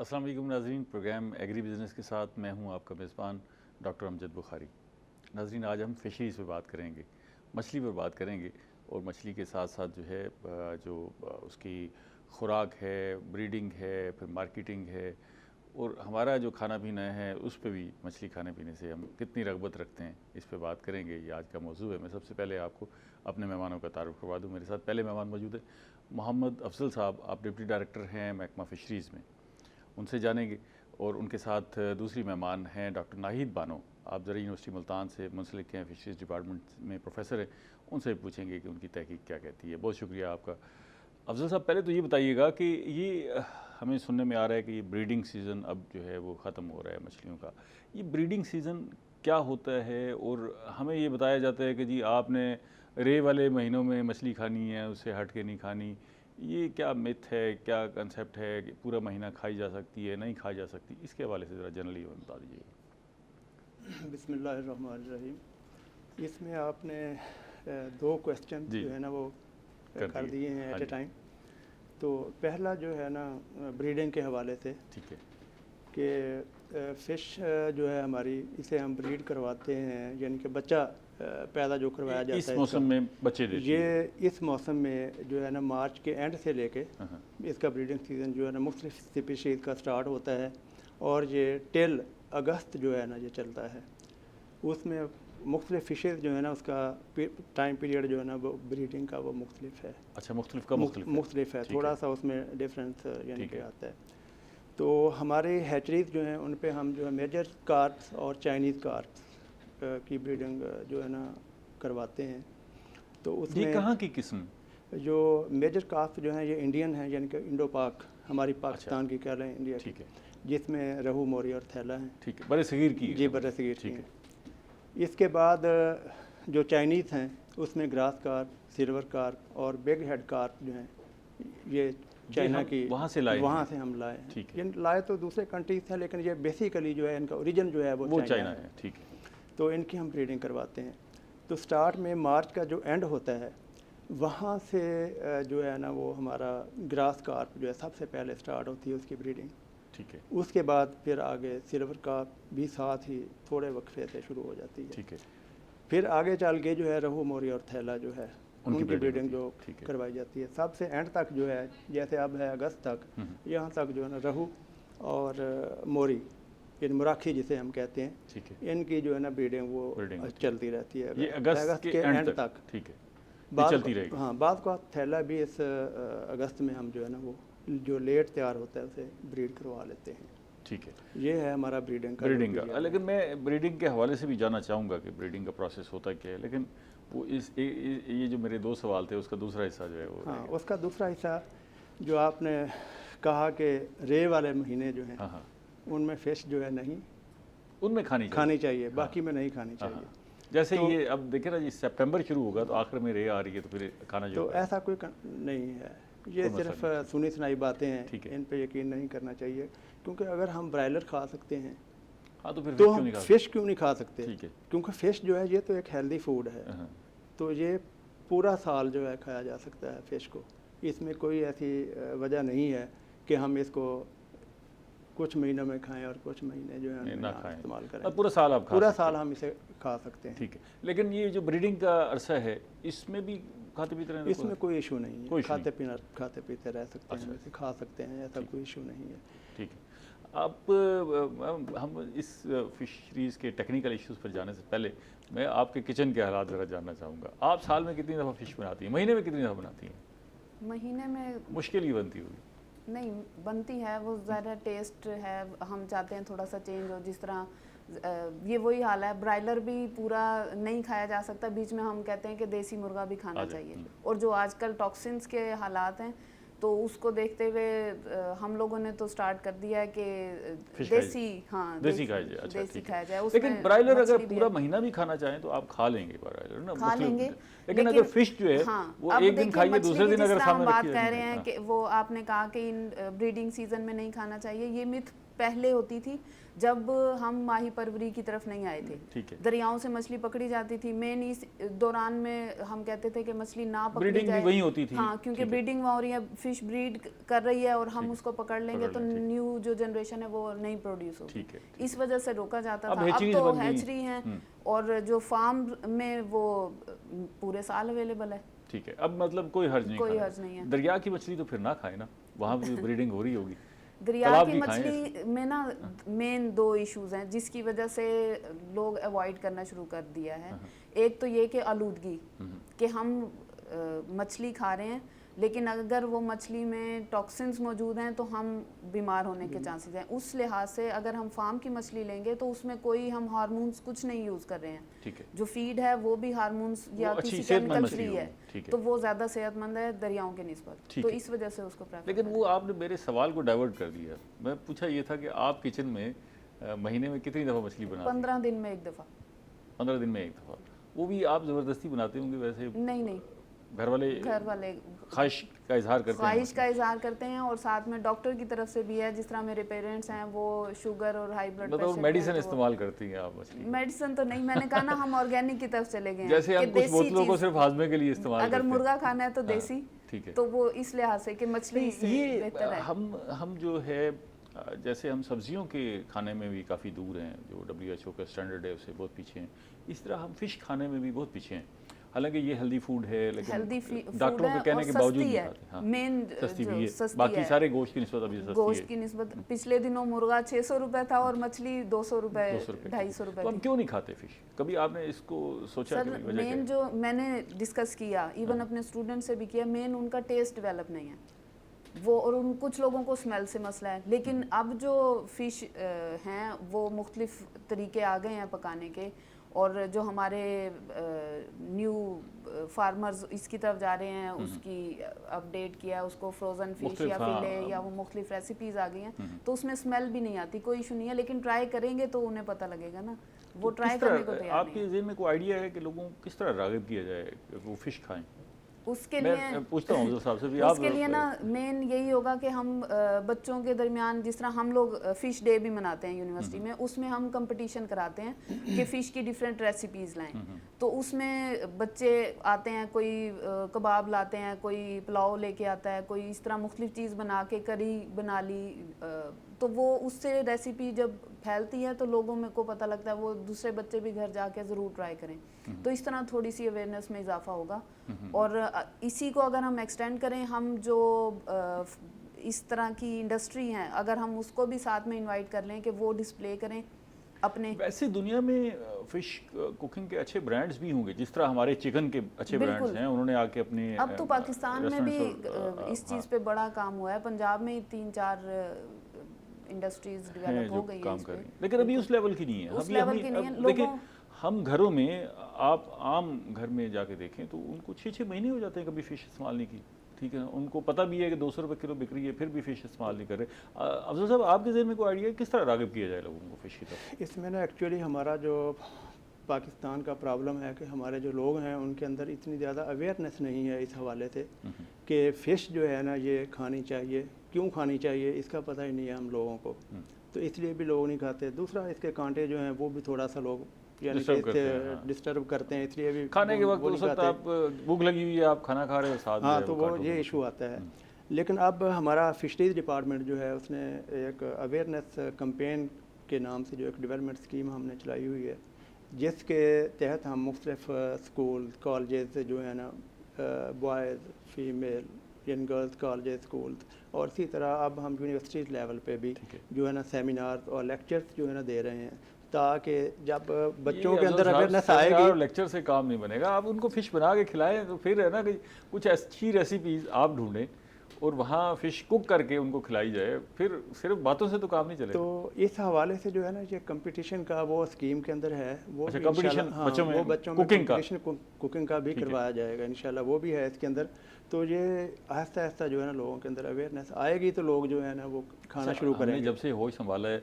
السلام علیکم ناظرین، پروگرام ایگری بزنس کے ساتھ میں ہوں آپ کا میزبان ڈاکٹر امجد بخاری۔ ناظرین، آج ہم فشریز پہ بات کریں گے، مچھلی پر بات کریں گے، اور مچھلی کے ساتھ ساتھ جو ہے جو اس کی خوراک ہے، بریڈنگ ہے، پھر مارکیٹنگ ہے، اور ہمارا جو کھانا پینا ہے اس پہ بھی مچھلی کھانے پینے سے ہم کتنی رغبت رکھتے ہیں، اس پہ بات کریں گے۔ یہ آج کا موضوع ہے۔ میں سب سے پہلے آپ کو اپنے مہمانوں کا تعارف کروا دوں۔ میرے ساتھ پہلے مہمان موجود ہے محمد افضل صاحب، آپ ڈپٹی ڈائریکٹر ہیں محکمہ فشریز میں، ان سے جانیں گے۔ اور ان کے ساتھ دوسری مہمان ہیں ڈاکٹر ناہید بانو، آپ زرعی یونیورسٹی ملتان سے منسلک ہیں، فشریز ڈپارٹمنٹ میں پروفیسر ہیں، ان سے پوچھیں گے کہ ان کی تحقیق کیا کہتی ہے۔ بہت شکریہ آپ کا۔ افضل صاحب، پہلے تو یہ بتائیے گا کہ یہ ہمیں سننے میں آ رہا ہے کہ یہ بریڈنگ سیزن اب جو ہے وہ ختم ہو رہا ہے مچھلیوں کا۔ یہ بریڈنگ سیزن کیا ہوتا ہے؟ اور ہمیں یہ بتایا جاتا ہے کہ جی آپ نے رے والے مہینوں میں مچھلی کھانی ہے، اس سے ہٹ کے نہیں کھانی۔ یہ کیا مت ہے، کیا کنسیپٹ ہے کہ پورا مہینہ کھائی جا سکتی ہے، نہیں کھائی جا سکتی؟ اس کے حوالے سے ذرا جنرلی بتا دیجیے گا۔ بسم اللہ الرحمن الرحیم۔ اس میں آپ نے دو کویسچن جو ہے نا وہ کر دیے ہیں ایٹ اے ٹائم۔ تو پہلا جو ہے نا بریڈنگ کے حوالے سے، ٹھیک ہے، کہ فش جو ہے ہماری، اسے ہم بریڈ کرواتے ہیں، یعنی کہ بچہ پیدا جو کروایا جاتا ہے اس موسم میں بچے دیتی ہے۔ یہ اس موسم میں جو ہے نا مارچ کے اینڈ سے لے کے اس کا بریڈنگ سیزن جو ہے نا مختلف اسپیشیز کا سٹارٹ ہوتا ہے، اور یہ ٹل اگست جو ہے نا یہ چلتا ہے۔ اس میں مختلف فشز جو ہے نا اس کا ٹائم پیریڈ جو ہے نا وہ بریڈنگ کا وہ مختلف ہے۔ اچھا، مختلف کا مختلف ہے، تھوڑا سا اس میں ڈفرینس یعنی کہ آتا ہے۔ تو ہمارے ہیچریز جو ہیں ان پہ ہم جو ہے میجر کارپس اور چائنیز کارپس کی بریڈنگ جو ہے نا کرواتے ہیں۔ تو اس میں کہاں کی قسم؟ جو میجر کارپس جو ہیں یہ انڈین ہیں، یعنی کہ انڈو پاک، ہماری پاکستان کی کہہ رہے ہیں، انڈیا کی، جس میں رہو، موری اور تھیلا ہیں۔ ٹھیک ہے، برے صغیر کی؟ جی، برے صغیر کی۔ اس کے بعد جو چائنیز ہیں اس میں گراس کارپ، سلور کارپ اور بگ ہیڈ کارپ جو ہیں، یہ چائنا کی، وہاں سے ہم لائے ہیں۔ یہ لائے تو دوسرے کنٹریز تھے، لیکن یہ بیسیکلی جو ہے ان کا اوریجن جو ہے وہ چائنا ہے۔ ٹھیک ہے، تو ان کی ہم بریڈنگ کرواتے ہیں۔ تو سٹارٹ میں مارچ کا جو اینڈ ہوتا ہے وہاں سے جو ہے نا وہ ہمارا گراس کارپ جو ہے سب سے پہلے سٹارٹ ہوتی ہے اس کی بریڈنگ۔ ٹھیک ہے، اس کے بعد پھر آگے سلور کارپ بھی ساتھ ہی تھوڑے وقفے سے شروع ہو جاتی ہے۔ ٹھیک ہے، پھر آگے چل کے جو ہے رہو، موری اور تھیلا جو ہے ان کی بریڈنگ جو کروائی جاتی ہے۔ سب سے اینڈ تک جو ہے، جیسے اب ہے اگست تک، یہاں تک جو ہے نا رہو اور موری، یعنی مراکھی جسے ہم کہتے ہیں، ان کی جو ہے نا بریڈنگ وہ چلتی رہتی ہے یہ اگست کے اینڈ تک۔ ٹھیک ہے، چلتی رہے گی۔ ہاں، بعض کو تھیلا بھی اس اگست میں ہم جو ہے نا وہ جو لیٹ تیار ہوتا ہے اسے بریڈ کروا لیتے ہیں۔ ٹھیک ہے، یہ ہے ہمارا بریڈنگ کا۔ لیکن میں بریڈنگ کے حوالے سے بھی جاننا چاہوں گا کہ بریڈنگ کا پروسیس ہوتا کیا ہے، لیکن وہ یہ جو میرے دو سوال تھے اس کا دوسرا حصہ جو ہے وہ، ہاں، اس کا دوسرا حصہ جو آپ نے کہا کہ رے والے مہینے جو ہیں ان میں فش جو ہے نہیں، ان میں کھانی چاہیے، باقی میں نہیں کھانی چاہیے۔ جیسے یہ اب دیکھیں نا جی، سپٹمبر شروع ہوگا تو آخر میں رے آ رہی ہے تو پھر کھانا جو، تو ایسا کوئی نہیں ہے، یہ صرف سنی سنائی باتیں ہیں، ان پہ یقین نہیں کرنا چاہیے، کیونکہ اگر ہم برائلر کھا سکتے ہیں تو ہم فش کیوں نہیں کھا سکتے؟ کیونکہ فش جو ہے یہ تو ایک ہیلدی فوڈ ہے، تو یہ پورا سال جو ہے کھایا جا سکتا ہے فش کو۔ اس میں کوئی ایسی وجہ نہیں ہے کہ ہم اس کو کچھ مہینوں میں کھائیں اور کچھ مہینے جو ہے نہ استعمال کریں۔ پورا سال ہم اسے کھا سکتے ہیں۔ ٹھیک ہے، لیکن یہ جو بریڈنگ کا عرصہ ہے اس میں بھی کھاتے پیتے رہنا؟ اس میں کوئی ایشو نہیں ہے، کھاتے پیتے رہ سکتے ہیں، اسے کھا سکتے ہیں، ایسا کوئی ایشو نہیں ہے۔ ٹھیک ہے، اب ہم اس فشریز کے ٹیکنیکل ایشوز پر جانے سے پہلے میں آپ کے کچن کے حالات ذرا جاننا چاہوں گا۔ آپ سال میں کتنی دفعہ فش بناتی ہیں؟ مہینے میں کتنی دفعہ بناتی ہیں؟ مہینے میں مشکل ہی بنتی ہوگی؟ نہیں، بنتی ہے، وہ زیادہ ٹیسٹ ہے، ہم چاہتے ہیں تھوڑا سا چینج ہو۔ جس طرح یہ وہی حال ہے، برائلر بھی پورا نہیں کھایا جا سکتا، بیچ میں ہم کہتے ہیں کہ دیسی مرغا بھی کھانا چاہیے، اور جو آج کل ٹاکسنس کے حالات ہیں تو اس کو دیکھتے ہوئے ہم لوگوں نے تو سٹارٹ کر دیا ہے کہ دیسی کھایا جائے۔ لیکن برائلر اگر پورا مہینہ بھی کھانا چاہیں تو آپ کھا لیں گے برائلر نا، کھا لیں گے، لیکن اگر فش جو ہے وہ ایک دن کھائیے، دوسرے دن اگر ہم بات کہہ رہے ہیں کہ وہ آپ نے کہا کہ ان بریڈنگ سیزن میں نہیں کھانا چاہیے، یہ مت پہلے ہوتی تھی جب ہم ماہی پروری کی طرف نہیں آئے تھے، دریاؤں سے مچھلی پکڑی جاتی تھی، مین اس دوران میں ہم کہتے تھے کہ مچھلی نہ پکڑی جائے، ہاں کیونکہ بریڈنگ وہاں ہو رہی ہے، فش بریڈ کر رہی ہے اور ہم اس کو پکڑ لیں گے تو نیو جو جنریشن ہے وہ نہیں پروڈیوس ہوگی، اس وجہ سے روکا جاتا تھا۔ اب تو ہیچری ہیں اور جو فارم میں وہ پورے سال اویلیبل ہے۔ ٹھیک ہے، اب مطلب کوئی حرج نہیں ہے۔ دریا کی مچھلی تو پھر نہ کھائے نا، وہاں بھی بریڈنگ ہو رہی ہوگی۔ دریا کی مچھلی میں نا مین 2 ایشوز ہیں جس کی وجہ سے لوگ اوائڈ کرنا شروع کر دیا ہے۔ ایک تو یہ کہ آلودگی، کہ ہم مچھلی کھا رہے ہیں لیکن اگر وہ مچھلی میں ٹاکسنز موجود ہیں تو ہم بیمار ہونے کے چانسز ہیں۔ اس لحاظ سے اگر ہم فارم کی مچھلی لیں گے تو اس میں کوئی ہم ہارمونز کچھ نہیں یوز کر رہے ہیں، جو فیڈ ہے وہ بھی ہارمونز یا کسی کیمیکل فری ہے، تو وہ زیادہ صحت مند ہے دریاؤں کے نسبت، تو اس وجہ سے اس کو پریفر۔ لیکن وہ آپ نے میرے سوال کو ڈائیورٹ کر دیا، میں پوچھا یہ تھا کہ آپ کچن میں مہینے میں کتنی دفعہ مچھلی بناتے ہیں؟ 15 دن میں 1 دفعہ۔ 15 دن میں 1 دفعہ، وہ بھی آپ زبردستی بناتے ہوں گے ویسے؟ نہیں، گھر والے خواہش کا اظہار کرتے ہیں اور ساتھ میں ڈاکٹر کی طرف سے بھی ہے، جس طرح میرے پیرنٹس ہیں وہ شوگر اور ہائی بلڈ پریشر، میڈیسن استعمال کرتی ہیں آپ مچھلی؟ میڈیسن تو نہیں، میں نے کہا نا ہم آرگینک کی طرف چلے گئے، جیسے ہم کچھ بوتلوں کو صرف ہاضمے کے لیے استعمال کرتے ہیں، اگر مرغا کھانا ہے تو دیسی، تو وہ اس لحاظ سے کہ مچھلی سے بہتر ہے۔ ہم جو ہے جیسے ہم سبزیوں کے کھانے میں بھی کافی دور ہیں، جو WHO کا اسٹینڈرڈ ہے اس سے بہت پیچھے ہیں، اس طرح ہم فش کھانے میں بھی بہت پیچھے ہیں، حالانکہ یہ ہیلدی فوڈ ہے لیکن ڈاکٹروں کے کہنے کے باوجود نہیں کھاتے۔ ہاں مین سستی بھی ہے، باقی سارے گوشت کی نسبت ابھی سستی ہے۔ گوشت کی نسبت پچھلے دنوں مرغا 600 روپے تھا اور مچھلی 200 روپے 250 روپے۔ تو ہم کیوں نہیں کھاتے فش؟ کبھی آپ نے اس کو سوچا کہ وجہ کیا ہے؟ مین جو میں نے ڈسکس کیا، ایون اپنے اسٹوڈنٹ سے بھی کیا، مین ان کا ٹیسٹ ڈیولپ نہیں ہے وہ، اور ان کچھ لوگوں کو اسمیل سے مسئلہ ہے، لیکن اب جو فش ہیں وہ مختلف طریقے آ گئے ہیں پکانے کے، اور جو ہمارے نیو فارمرز اس کی طرف جا رہے ہیں، اس کی اپڈیٹ کیا، اس کو فروزن فش یا فلے یا وہ مختلف ریسیپیز آ گئی ہیں، تو اس میں اسمیل بھی نہیں آتی، کوئی ایشو نہیں ہے، لیکن ٹرائی کریں گے تو انہیں پتہ لگے گا نا، وہ ٹرائی کرنے کو تیار نہیں ہے۔ آپ کے ذہن میں کوئی آئیڈیا ہے کہ لوگوں کو کس طرح راغب کیا جائے کہ وہ فش کھائیں؟ اس کے لیے پوچھتا ہوں حضرت صاحب سے بھی، اس کے لیے نا مین یہی ہوگا کہ ہم بچوں کے درمیان، جس طرح ہم لوگ فش ڈے بھی مناتے ہیں یونیورسٹی میں، اس میں ہم کمپٹیشن کراتے ہیں کہ فش کی ڈیفرنٹ ریسیپیز لائیں، تو اس میں بچے آتے ہیں، کوئی کباب لاتے ہیں، کوئی پلاؤ لے کے آتا ہے، کوئی اس طرح مختلف چیز بنا کے کری بنا لی، تو وہ اس سے ریسیپی جب پھیلتی ہے تو لوگوں میں کو پتہ لگتا ہے، وہ دوسرے بچے بھی گھر جا کے ضرور ٹرائی کریں، تو اس طرح تھوڑی سی اویئرنیس میں اضافہ ہوگا۔ اور اسی کو اگر ہم ایکسٹینڈ کریں، ہم جو اس طرح کی انڈسٹری ہیں اگر ہم اس کو بھی ساتھ میں انوائٹ کر لیں کہ وہ ڈسپلے کریں اپنے۔ ویسے دنیا میں فش کوکنگ کے اچھے برانڈز بھی ہوں گے، جس طرح ہمارے چکن کے اچھے برانڈز ہیں، انہوں نے آ کے اپنے، اب تو پاکستان میں بھی اس چیز پہ بڑا کام ہوا ہے، پنجاب میں 3-4 انڈسٹریز ڈیولپ ہو گئی ہیں، لیکن ابھی اس لیول کی نہیں ہے۔ اس لیول کی نہیں ہے۔ دیکھیں ہم گھروں میں، آپ عام گھر میں جا کے دیکھیں تو ان کو 6 مہینے ہو جاتے ہیں کبھی فش استعمال نہیں کی، ٹھیک ہے، ان کو پتہ بھی ہے کہ 200 روپے کلو بک رہی ہے، پھر بھی فش استعمال نہیں کر رہے۔ افضل صاحب آپ کے ذہن میں کوئی آئیڈیا ہے کس طرح راغب کیا جائے لوگوں کو فش کی طرف؟ اس میں نا ایکچولی ہمارا جو پاکستان کا پرابلم ہے کہ ہمارے جو لوگ ہیں ان کے اندر اتنی زیادہ اویئرنیس نہیں ہے اس حوالے سے کہ فش جو ہے نا یہ کھانی چاہیے، کیوں کھانی چاہیے، اس کا پتہ ہی نہیں ہے ہم لوگوں کو، تو اس لیے بھی لوگ نہیں کھاتے۔ دوسرا اس کے کانٹے جو ہیں وہ بھی تھوڑا سا لوگ یعنی ڈسٹرب کرتے ہیں، اس لیے بھی کھانے کے وقت ہو سکتا ہے آپ بھوک لگی ہوئی ہے، آپ کھانا کھا رہے ہو ساتھ، ہاں تو وہ یہ ایشو آتا ہے۔ لیکن اب ہمارا فشریز ڈپارٹمنٹ جو ہے اس نے ایک اویئرنیس کمپین کے نام سے جو ایک ڈیولپمنٹ اسکیم ہم نے چلائی ہوئی ہے، جس کے تحت ہم مختلف اسکول کالجز جو ہے نا، بوائز فیمیل یعنی گرلز کالجز اسکولز، اور اسی طرح اب ہم یونیورسٹیز لیول پہ بھی جو ہے نا سیمینار اور لیکچرز جو ہے نا دے رہے ہیں، تاکہ جب بچوں کے اندر اویئرنیس آئے گی۔ لیکچر سے کام نہیں بنے گا، آپ ان کو فش بنا کے کھلائیں تو پھر ہے نا کہ کچھ اچھی ریسیپیز آپ ڈھونڈیں اور وہاں فش کوک کر کے ان کو کھلائی جائے، پھر صرف باتوں سے تو کام نہیں چلے گا۔ تو اس حوالے سے جو ہے نا یہ کمپٹیشن کا وہ اسکیم کے اندر ہے، وہ کمپٹیشن بچوں میں کوکنگ کا بھی کروایا جائے گا انشاءاللہ، وہ بھی ہے اس کے اندر۔ تو یہ آہستہ آہستہ جو ہے نا لوگوں کے اندر اویئرنیس آئے گی تو لوگ جو ہے نا وہ کھانا شروع کریں گے۔ جب سے ہوش سنبھالا ہے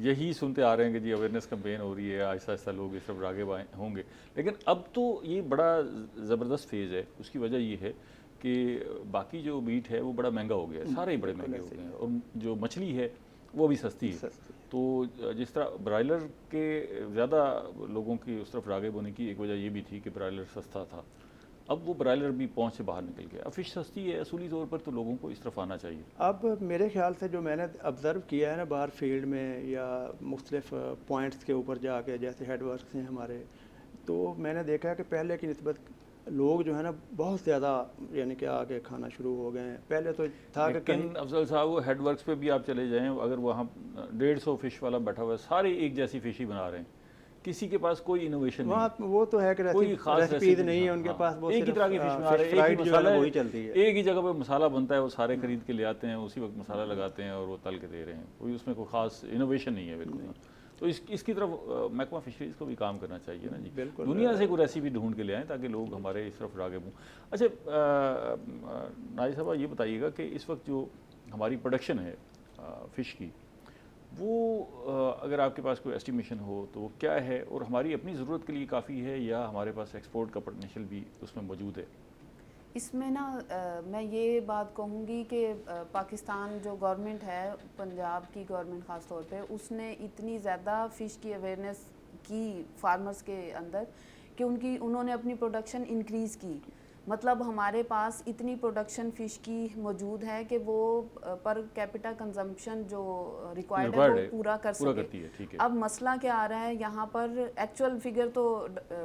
یہی سنتے آ رہے ہیں کہ جی اویئرنیس کمپین ہو رہی ہے، آہستہ آہستہ لوگ اس طرف راغب ہوں گے، لیکن اب تو یہ بڑا زبردست فیز ہے۔ اس کی وجہ یہ ہے کہ باقی جو میٹ ہے وہ بڑا مہنگا ہو گیا ہے، سارے ہی بڑے مہنگے ہو گئے ہیں، اور جو مچھلی ہے وہ بھی سستی ہے. تو جس طرح برائلر کے زیادہ لوگوں کی اس طرف راغب ہونے کی ایک وجہ یہ بھی تھی کہ برائلر سستا تھا, اب وہ برائلر بھی پہنچ سے باہر نکل گیا. اب فش سستی ہے, اصولی طور پر تو لوگوں کو اس طرف آنا چاہیے. اب میرے خیال سے جو میں نے آبزرو کیا ہے نا باہر فیلڈ میں یا مختلف پوائنٹس کے اوپر جا کے, جیسے ہیڈ ورکس ہیں ہمارے, تو میں نے دیکھا ہے کہ پہلے کی نسبت لوگ جو ہے نا بہت زیادہ یعنی کہ آگے کھانا شروع ہو گئے ہیں. پہلے تو تھا کہ لیکن افضل صاحب وہ ہیڈ ورکس پہ بھی آپ چلے جائیں, اگر وہاں 150 فش والا بیٹھا ہوا ہے, سارے ایک جیسی فش ہی بنا رہے ہیں, کسی کے پاس کوئی انوویشن نہیں, وہ تو ہے کہ کوئی خاص ریسیپیز نہیں ہے ان کے پاس, ایک ہی طرح کی فش بنا رہے ہیں, ایک ہی مسالہ وہی چلتی ہے, ایک ہی جگہ پہ مسالہ بنتا ہے, وہ سارے خرید کے لے آتے ہیں, اسی وقت مسالہ لگاتے ہیں اور وہ تل کے دے رہے ہیں, کوئی اس میں کوئی خاص انوویشن نہیں ہے بالکل. تو اس کی طرف محکمہ فشریز کو بھی کام کرنا چاہیے نا جی, دنیا سے کوئی ریسیپی ڈھونڈ کے لے آئیں تاکہ لوگ ہمارے اس طرف راغب ہوں. اچھا ناجی صاحب یہ بتائیے گا کہ اس وقت جو ہماری پروڈکشن ہے فش کی, وہ اگر آپ کے پاس کوئی ایسٹیمیشن ہو تو وہ کیا ہے, اور ہماری اپنی ضرورت کے لیے کافی ہے یا ہمارے پاس ایکسپورٹ کا پوٹینشیل بھی اس میں موجود ہے؟ اس میں نا میں یہ بات کہوں گی کہ پاکستان جو گورنمنٹ ہے, پنجاب کی گورنمنٹ خاص طور پہ, اس نے اتنی زیادہ فش کی اویئرنیس کی فارمرز کے اندر کہ انہوں نے اپنی پروڈکشن انکریز کی. مطلب ہمارے پاس اتنی پروڈکشن فش کی موجود ہے کہ وہ پر کیپٹا کنزمپشن جو ریکوائرڈ ہے وہ پورا کر سکے. اب مسئلہ کیا آ رہا ہے یہاں پر, ایکچوئل فگر تو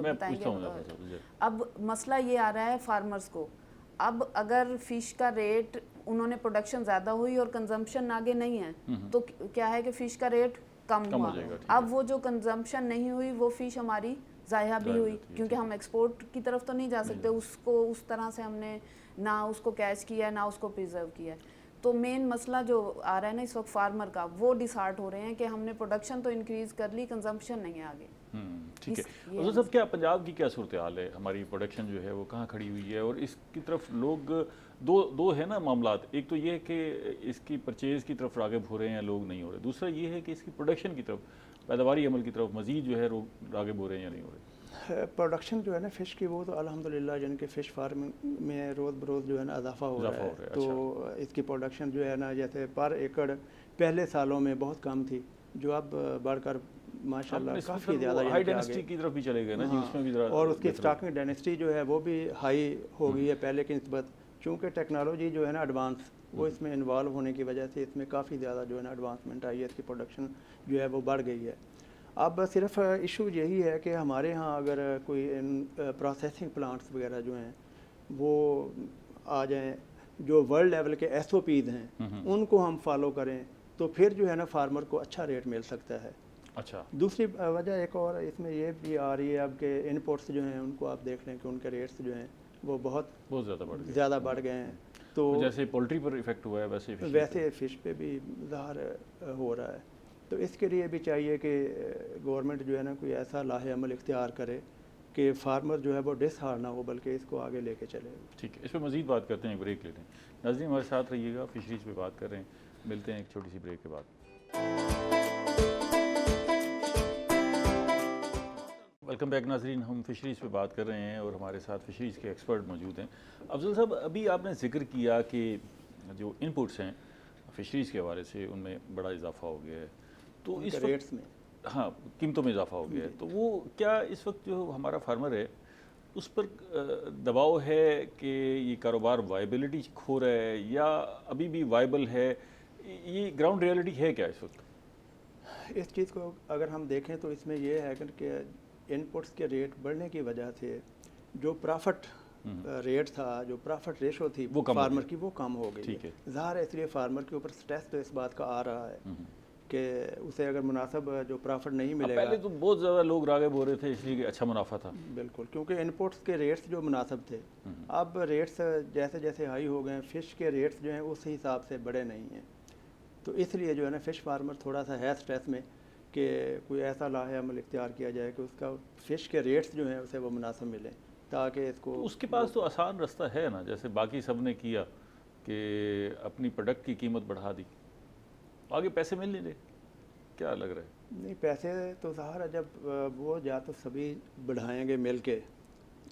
بتائیں گے, اب مسئلہ یہ آ رہا ہے فارمرز کو. اب اگر فش کا ریٹ, انہوں نے پروڈکشن زیادہ ہوئی اور کنزمپشن آگے نہیں ہے, تو کیا ہے کہ فش کا ریٹ کم ہوا. اب وہ جو کنزمپشن نہیں ہوئی وہ فش ہماری ضائع بھی ہوئی, کیونکہ ہم ایکسپورٹ کی طرف تو نہیں جا سکتے, اس کو اس طرح سے ہم نے نہ اس کو کیچ کیا ہے نہ اس کو پریزرو کیا ہے. تو مین مسئلہ جو آ رہا ہے نا اس وقت فارمر کا, وہ ڈسہارٹ ہو رہے ہیں کہ ہم نے پروڈکشن تو انکریز کر لی, کنزمپشن نہیں ہے آگے. ٹھیک ہے. حضرت صاحب کیا پنجاب کی کیا صورتحال ہے, ہماری پروڈکشن جو ہے وہ کہاں کھڑی ہوئی ہے, اور اس کی طرف لوگ دو ہے نا معاملات, ایک تو یہ ہے کہ اس کی پرچیز کی طرف راغب ہو رہے ہیں لوگ نہیں ہو رہے, دوسرا یہ ہے کہ اس کی پروڈکشن کی طرف, پیداواری عمل کی طرف مزید جو ہے راغب ہو رہے ہیں یا نہیں ہو رہے؟ پروڈکشن جو ہے نا فش کی, وہ تو الحمدللہ جن کے فش فارمنگ میں روز بروز جو ہے نا اضافہ ہو رہا ہے. تو اس کی پروڈکشن جو ہے نا جیسے پر ایکڑ پہلے سالوں میں بہت کم تھی, جو اب بڑھ کر ماشاءاللہ کافی زیادہ ہائی ڈینسٹی کی طرف بھی چلے گئے نا جی, اس میں بھی, اور اس کی اسٹاکنگ ڈینسٹی جو ہے وہ بھی ہائی ہو گئی ہے پہلے کی نسبت, چونکہ ٹیکنالوجی جو ہے نا ایڈوانس, وہ اس میں انوالو ہونے کی وجہ سے اس میں کافی زیادہ جو ہے نا ایڈوانسمنٹ آئی ہے, اس کی پروڈکشن جو ہے وہ بڑھ گئی ہے. اب صرف ایشو یہی ہے کہ ہمارے ہاں اگر کوئی پروسیسنگ پلانٹس وغیرہ جو ہیں وہ آ جائیں, جو ورلڈ لیول کے SOPs ہیں ان کو ہم فالو کریں, تو پھر جو ہے نا فارمر کو اچھا ریٹ مل سکتا ہے. اچھا, دوسری وجہ ایک اور اس میں یہ بھی آ رہی ہے اب کہ انپورٹس جو ہیں ان کو آپ دیکھ لیں کہ ان کے ریٹس جو ہیں وہ بہت زیادہ بڑھ گئے ہیں. تو جیسے پولٹری پر ایفیکٹ ہوا ہے ویسے فش پہ بھی ظاہر ہو رہا ہے. تو اس کے لیے بھی چاہیے کہ گورنمنٹ جو ہے نا کوئی ایسا لاہ عمل اختیار کرے کہ فارمر جو ہے وہ ڈسہارٹ نہ ہو, بلکہ اس کو آگے لے کے چلے. ٹھیک ہے, اس پہ مزید بات کرتے ہیں, ایک بریک لیتے ہیں. ناظرین ہمارے ساتھ رہیے گا, فشریز پہ بات کر رہے ہیں, ملتے ہیں ایک چھوٹی سی بریک کے بعد. ویلکم بیک ناظرین, ہم فشریز پہ بات کر رہے ہیں اور ہمارے ساتھ فشریز کے ایکسپرٹ موجود ہیں. افضل صاحب, ابھی آپ نے ذکر کیا کہ جو ان پٹس ہیں فشریز کے حوالے سے ان میں بڑا اضافہ ہو گیا ہے, تو اس ریٹس میں, ہاں قیمتوں میں اضافہ ہو گیا ہے, تو وہ کیا اس وقت جو ہمارا فارمر ہے اس پر دباؤ ہے کہ یہ کاروبار وائبلٹی کھو رہا ہے یا ابھی بھی وائبل ہے, یہ گراؤنڈ ریئلٹی ہے کیا اس وقت؟ اس چیز کو اگر ہم دیکھیں تو اس میں یہ ہے کہ ان پٹس کے ریٹ بڑھنے کی وجہ سے جو پرافٹ ریٹ تھا, جو پرافٹ ریشو تھی فارمر کی, وہ کم ہو گئی ہے. ظاہر ہے اس لیے فارمر کے اوپر سٹریس تو اس بات کا آ رہا ہے کہ اسے اگر مناسب جو پرافٹ نہیں ملے گا. پہلے تو بہت زیادہ لوگ راغب ہو رہے تھے اس لیے کہ اچھا منافع تھا. بالکل, کیونکہ ان پٹس کے ریٹس جو مناسب تھے, اب ریٹس جیسے جیسے ہائی ہو گئے ہیں, فش کے ریٹس جو ہیں اس حساب سے بڑے نہیں ہیں. تو اس لیے جو ہے نا فش فارمر تھوڑا سا ہے سٹریس میں کہ کوئی ایسا لاہ عمل اختیار کیا جائے کہ اس کا فش کے ریٹس جو ہیں اسے وہ مناسب ملیں, تاکہ اس کو, اس کے پاس تو آسان رستہ ہے نا, جیسے باقی سب نے کیا کہ اپنی پروڈکٹ کی قیمت بڑھا دی, آگے پیسے مل نہیں رہے. کیا لگ رہا ہے؟ نہیں, پیسے تو ظاہر ہے جب وہ یا تو سبھی بڑھائیں گے مل کے,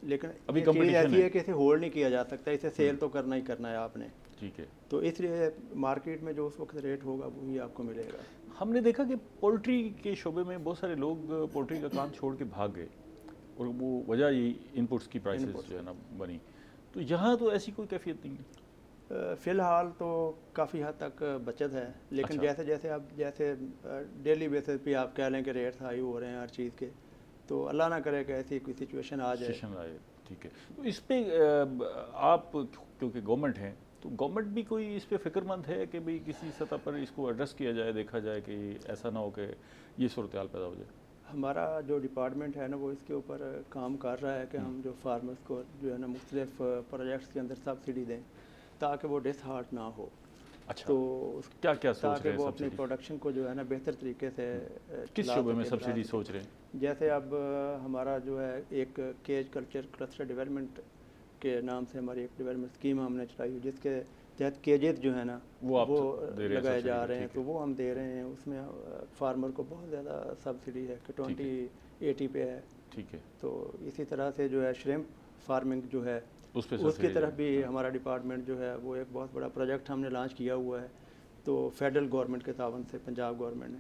لیکن ابھی چیز ایسی ہے کہ اسے ہولڈ نہیں کیا جا سکتا, اسے سیل تو کرنا ہی کرنا ہے آپ نے. ٹھیک ہے. تو اس لیے مارکیٹ میں جو اس وقت ریٹ ہوگا وہی آپ کو ملے گا. ہم نے دیکھا کہ پولٹری کے شعبے میں بہت سارے لوگ پولٹری کا کام چھوڑ کے بھاگ گئے اور وہ وجہ یہی ان پٹس کی پرائسز جو ہے نا بنی. تو یہاں تو ایسی کوئی کیفیت نہیں ہے فی الحال. تو کافی حد تک بچت ہے, لیکن جیسے جیسے اب جیسے ڈیلی بیسس پہ آپ کہہ لیں کہ ریٹس ہائی ہو رہے ہیں ہر چیز کے, تو اللہ نہ کرے کہ ایسی کوئی سچویشن آ جائے. ٹھیک ہے. تو اس پہ آپ کیونکہ گورنمنٹ ہیں تو گورنمنٹ بھی کوئی اس پہ فکر مند ہے کہ بھئی کسی سطح پر اس کو ایڈریس کیا جائے, دیکھا جائے کہ ایسا نہ ہو کہ یہ صورتحال پیدا ہو جائے؟ ہمارا جو ڈپارٹمنٹ ہے نا وہ اس کے اوپر کام کر رہا ہے کہ ہم جو فارمرز کو جو ہے نا مختلف پروجیکٹس کے اندر سبسڈی دیں تاکہ وہ ڈس ہارٹ نہ ہو. اچھا, تو کیا کیا سوچ رہے ہیں؟ تاکہ وہ اپنی پروڈکشن کو جو ہے نا بہتر طریقے سے کس شعبے میں سبسڈی سوچ رہے ہیں؟ جیسے اب ہمارا جو ہے ایک کیج کلچر کلسٹر ڈیولپمنٹ کے نام سے ہماری ایک ڈیولپمنٹ اسکیم ہم نے چلائی جس کے تحت کیجز جو ہے نا وہ لگائے جا رہے ہیں. تو وہ ہم دے رہے ہیں. اس میں فارمر کو بہت زیادہ سبسڈی ہے کہ 2080 پہ ہے. ٹھیک ہے. تو اسی طرح سے جو ہے شرمپ فارمنگ جو ہے اس کی طرف بھی ہمارا ڈپارٹمنٹ جو ہے وہ ایک بہت بڑا پروجیکٹ ہم نے لانچ کیا ہوا ہے. تو فیڈرل گورنمنٹ کے تعاون سے پنجاب گورنمنٹ نے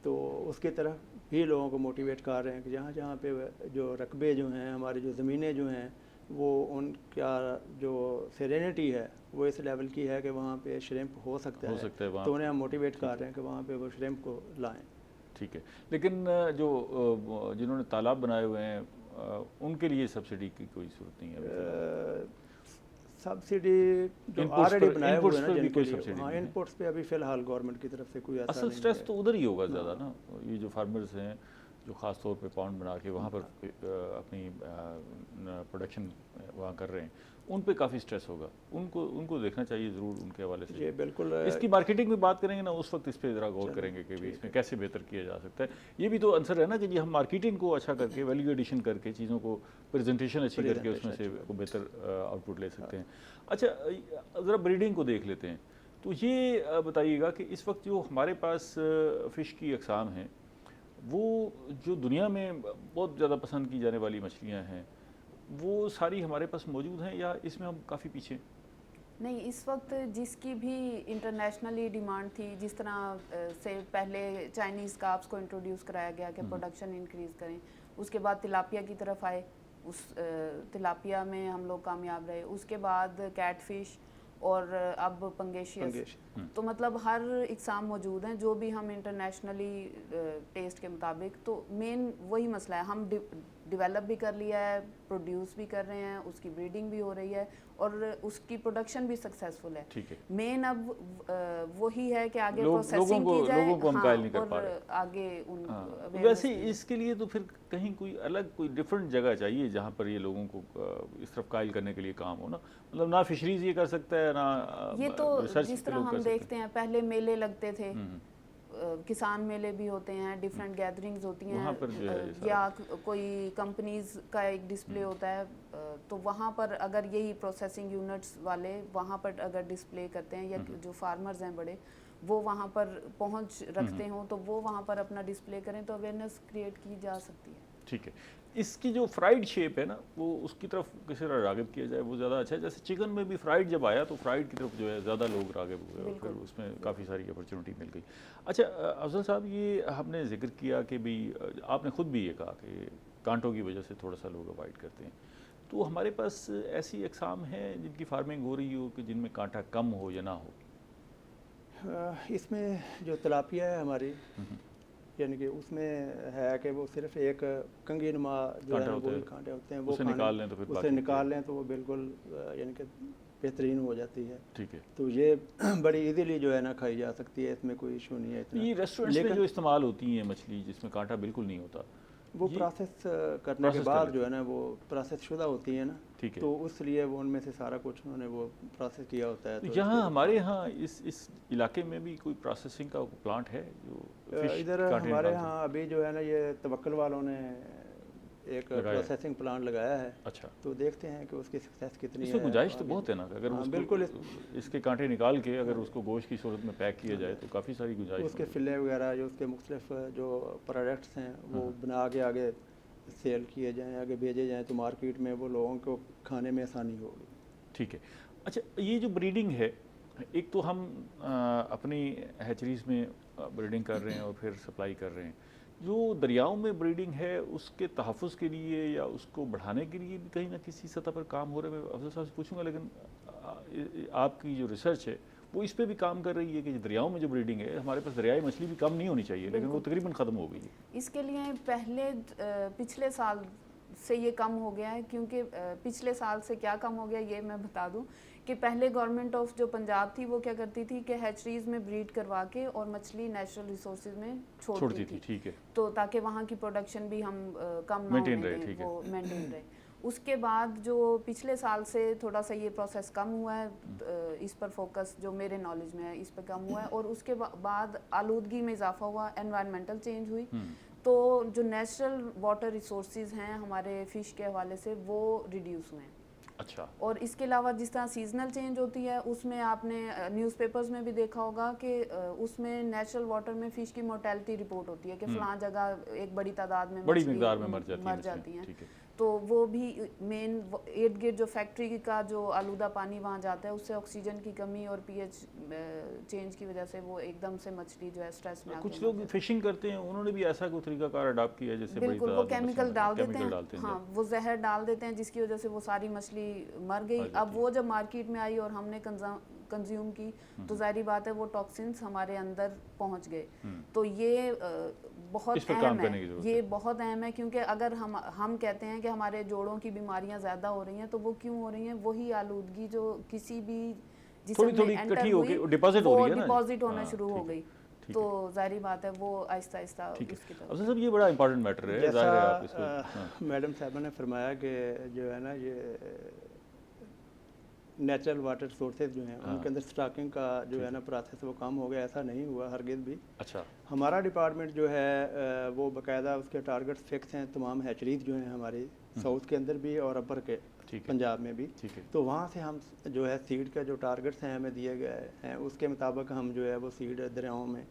تو اس کی طرف بھی لوگوں کو موٹیویٹ کر رہے ہیں کہ جہاں جہاں پہ جو رقبے جو ہیں ہماری جو زمینیں جو ہیں وہ ان کا جو سیرینٹی ہے وہ اس لیول کی ہے کہ وہاں پہ شرمپ ہو سکتا ہے. تو انہیں ہم موٹیویٹ کر رہے ہیں کہ وہاں پہ وہ شرمپ کو لائیں. ٹھیک ہے. لیکن جو جنہوں نے تالاب بنائے ہوئے ہیں ان کے لیے سبسڈی کی کوئی صورت نہیں ہے؟ سبسڈی جو آلریڈی بنائے ہوئے ہیں جن کے لیے, ہاں انپوٹس پہ ابھی فی الحال گورنمنٹ کی طرف سے کوئی ایسا نہیں ہے. اصل سٹریس تو ادھر ہی ہوگا زیادہ نا, یہ جو فارمرز ہیں جو خاص طور پہ پاؤنڈ بنا کے وہاں پر اپنی پروڈکشن وہاں کر رہے ہیں, ان پہ کافی سٹریس ہوگا. ان کو دیکھنا چاہیے ضرور ان کے حوالے سے. جی بالکل. اس کی مارکیٹنگ میں بات کریں گے نا اس وقت اس پہ ذرا غور کریں گے کہ اس میں کیسے بہتر کیا جا سکتا ہے. یہ بھی تو عنصر ہے نا کہ جی ہم مارکیٹنگ کو اچھا کر کے ویلیو ایڈیشن کر کے چیزوں کو پریزنٹیشن اچھی کر کے اس میں سے بہتر آؤٹ پٹ لے سکتے ہیں. اچھا ذرا بریڈنگ کو دیکھ لیتے ہیں. تو یہ بتائیے گا کہ اس وقت جو ہمارے پاس فش کی اقسام ہیں وہ جو دنیا میں بہت زیادہ پسند کی جانے والی مچھلیاں ہیں وہ ساری ہمارے پاس موجود ہیں یا اس میں ہم کافی پیچھے ہیں؟ نہیں, اس وقت جس کی بھی انٹرنیشنلی ڈیمانڈ تھی, جس طرح سے پہلے چائنیز کارپس کو انٹروڈیوس کرایا گیا کہ پروڈکشن انکریز کریں, اس کے بعد تلاپیا کی طرف آئے, اس تلاپیا میں ہم لوگ کامیاب رہے, اس کے بعد کیٹ فش اور اب پنگیشیس. تو مطلب ہر اقسام موجود ہیں جو بھی ہم انٹرنیشنلی ٹیسٹ کے مطابق. تو مین وہی مسئلہ ہے, ہم ڈیولپ بھی کر لیا ہے, پروڈیوس بھی کر رہے ہیں, اس کی بریڈنگ بھی ہو رہی ہے اور اس کی پروڈکشن بھی سکسیزفل ہے. مین اب وہی ہے کہ آگے پروسیسنگ کی جائے اور آگے ان. ویسے اس کے لیے تو پھر کہیں کوئی الگ کوئی ڈفرینٹ جگہ چاہیے جہاں پر یہ لوگوں کو اس طرف قائل کرنے کے لیے کام ہو نا. مطلب نہ فشریز یہ کر سکتا ہے نہ یہ تو جس طرح ہم دیکھتے ہیں پہلے میلے لگتے تھے, کسان میلے بھی ہوتے ہیں, ڈیفرنٹ گیدرنگز ہوتی ہیں, یا کوئی کمپنیز کا ایک ڈسپلے ہوتا ہے, تو وہاں پر اگر یہی پروسیسنگ یونٹس والے وہاں پر اگر ڈسپلے کرتے ہیں یا جو فارمرز ہیں بڑے وہ وہاں پر پہنچ رکھتے ہوں تو وہ وہاں پر اپنا ڈسپلے کریں تو اویئرنیس کریٹ کی جا سکتی ہے. ٹھیک ہے. اس کی جو فرائیڈ شیپ ہے نا وہ اس کی طرف کسی طرح راغب کیا جائے وہ زیادہ اچھا ہے. جیسے چکن میں بھی فرائیڈ جب آیا تو فرائیڈ کی طرف جو ہے زیادہ لوگ راغب ہوئے اور پھر اس میں کافی ساری اپرچونٹی مل گئی. اچھا افضل صاحب, یہ ہم نے ذکر کیا کہ بھی آپ نے خود بھی یہ کہا کہ کانٹوں کی وجہ سے تھوڑا سا لوگ اوائڈ کرتے ہیں. تو ہمارے پاس ایسی اقسام ہیں جن کی فارمنگ ہو رہی ہو کہ جن میں کانٹا کم ہو یا نہ ہو؟ اس میں جو تلاپیا ہے ہماری, یعنی کہ اس میں ہے کہ وہ صرف ایک کنگھی نما جو ہے وہ کانٹے ہوتے ہیں, وہ اسے نکال لیں تو وہ بالکل یعنی کہ بہترین ہو جاتی ہے. ٹھیک ہے. تو یہ بڑی ایزیلی جو ہے نا کھائی جا سکتی ہے, اس میں کوئی ایشو نہیں ہے. یہ ریسٹورنٹس میں جو استعمال ہوتی ہیں مچھلی جس میں کانٹا بالکل نہیں ہوتا, وہ پروسیس کرنے کے بعد جو ہے نا وہ پروسیس شدہ ہوتی ہے نا, تو اس لیے وہ ان میں سے سارا کچھ انہوں نے وہ پروسیس کیا ہوتا ہے. یہاں ہمارے یہاں اس علاقے میں بھی کوئی پروسیسنگ کا پلانٹ ہے جو ادھر ہمارے یہاں ابھی جو ہے نا یہ توکل والوں نے ایک پروسیسنگ پلانٹ لگایا ہے. اچھا. تو دیکھتے ہیں کہ اس کی سکسیس کتنی ہے. اس میں گنجائش تو بہت ہے نا, اگر بالکل اس کے کانٹے نکال کے اگر اس کو گوشت کی صورت میں پیک کیا جائے تو کافی ساری گنجائش. اس کے فلے وغیرہ جو اس کے مختلف جو پروڈکٹس ہیں وہ بنا کے آگے سیل کیے جائیں, آگے بھیجے جائیں, تو مارکیٹ میں وہ لوگوں کو کھانے میں آسانی ہوگی. ٹھیک ہے. اچھا, یہ جو بریڈنگ ہے ایک تو ہم اپنی ہیچریز میں بریڈنگ کر رہے ہیں اور پھر سپلائی کر رہے ہیں، جو دریاؤں میں بریڈنگ ہے اس کے تحفظ کے لیے یا اس کو بڑھانے کے لیے بھی کہیں نہ کسی سطح پر کام ہو رہا ہے. میں افضل صاحب سے پوچھوں گا، لیکن آپ کی جو ریسرچ ہے وہ اس پہ بھی کام کر رہی ہے کہ دریاؤں میں جو بریڈنگ ہے، ہمارے پاس دریائی مچھلی بھی کم نہیں ہونی چاہیے، لیکن وہ تقریباً ختم ہو گئی ہے. اس کے لیے پچھلے سال سے یہ کم ہو گیا ہے، کیونکہ پچھلے سال سے کیا کم ہو گیا یہ میں بتا دوں کہ پہلے گورنمنٹ آف جو پنجاب تھی وہ کیا کرتی تھی کہ ہیچریز میں بریڈ کروا کے اور مچھلی نیچرل ریسورسز میں چھوڑتی تھی، ٹھیک ہے، تو تاکہ وہاں کی پروڈکشن بھی ہم کم نہ ہونے دیں، وہ مینٹین رہے. اس کے بعد جو پچھلے سال سے تھوڑا سا یہ پروسیس کم ہوا ہے، اس پر فوکس جو میرے نالج میں ہے اس پہ کم ہوا ہے، اور اس کے بعد آلودگی میں اضافہ ہوا، انوائرمنٹل چینج ہوئی، تو جو نیچرل واٹر ریسورسز ہیں ہمارے فش کے حوالے سے وہ ریڈیوس ہوئے ہیں. اچھا. اور اس کے علاوہ جس طرح سیزنل چینج ہوتی ہے اس میں آپ نے نیوز پیپرز میں بھی دیکھا ہوگا کہ اس میں نیچرل واٹر میں فش کی مورٹیلٹی رپورٹ ہوتی ہے کہ فلاں جگہ ایک بڑی تعداد میں بڑی مقدار میں مر جاتی ہیں. تو وہ بھی مین ارد گرد جو فیکٹری کا جو آلودہ پانی وہاں جاتا ہے اس سے آکسیجن کی کمی اور پی ایچ چینج کی وجہ سے وہ ایک دم سے مچھلی جو ہے اسٹریس میں. کچھ لوگ فشنگ کرتے ہیں، انہوں نے بھی ایسا کوئی طریقہ کار اڈاپٹ کیا ہے جیسے بالکل وہ کیمیکل ڈال دیتے ہیں، ہاں وہ زہر ڈال دیتے ہیں جس کی وجہ سے وہ ساری مچھلی مر گئی. اب وہ جب مارکیٹ میں آئی اور ہم نے کنزیوم کی تو ظاہری بات ہے وہ ٹاکسنس ہمارے اندر پہنچ گئے. تو یہ بہت اہم ہے، یہ بہت اہم ہے، کیونکہ اگر ہم کہتے ہیں کہ ہمارے جوڑوں کی بیماریاں زیادہ ہو رہی ہیں تو وہ کیوں ہو رہی ہیں؟ وہی آلودگی جو کسی بھی جسم میں انٹر ہوئی وہ ڈپازٹ ہونا شروع ہو گئی. تو ظاہری بات ہے وہ آہستہ آہستہ اس کی طرف. افضل صاحب یہ بڑا امپورٹنٹ میٹر ہے، جیسا میڈم صاحبہ نے فرمایا کہ جو ہے نا یہ نیچرل واٹر سورسز جو ہیں ان کے اندر سٹاکنگ کا جو ہے نا پروسیس وہ کم ہو گیا، ایسا نہیں ہوا ہرگز بھی. اچھا. ہمارا ڈپارٹمنٹ جو ہے وہ باقاعدہ اس کے ٹارگٹ فکس ہیں تمام ہیچریز جو ہیں ہماری ساؤتھ کے اندر بھی اور اپر کے پنجاب میں بھی. تو وہاں سے ہم جو ہے سیڈ کا جو ٹارگٹس ہیں ہمیں دیے گئے ہیں اس کے مطابق ہم جو ہے وہ سیڈ دریاؤں میں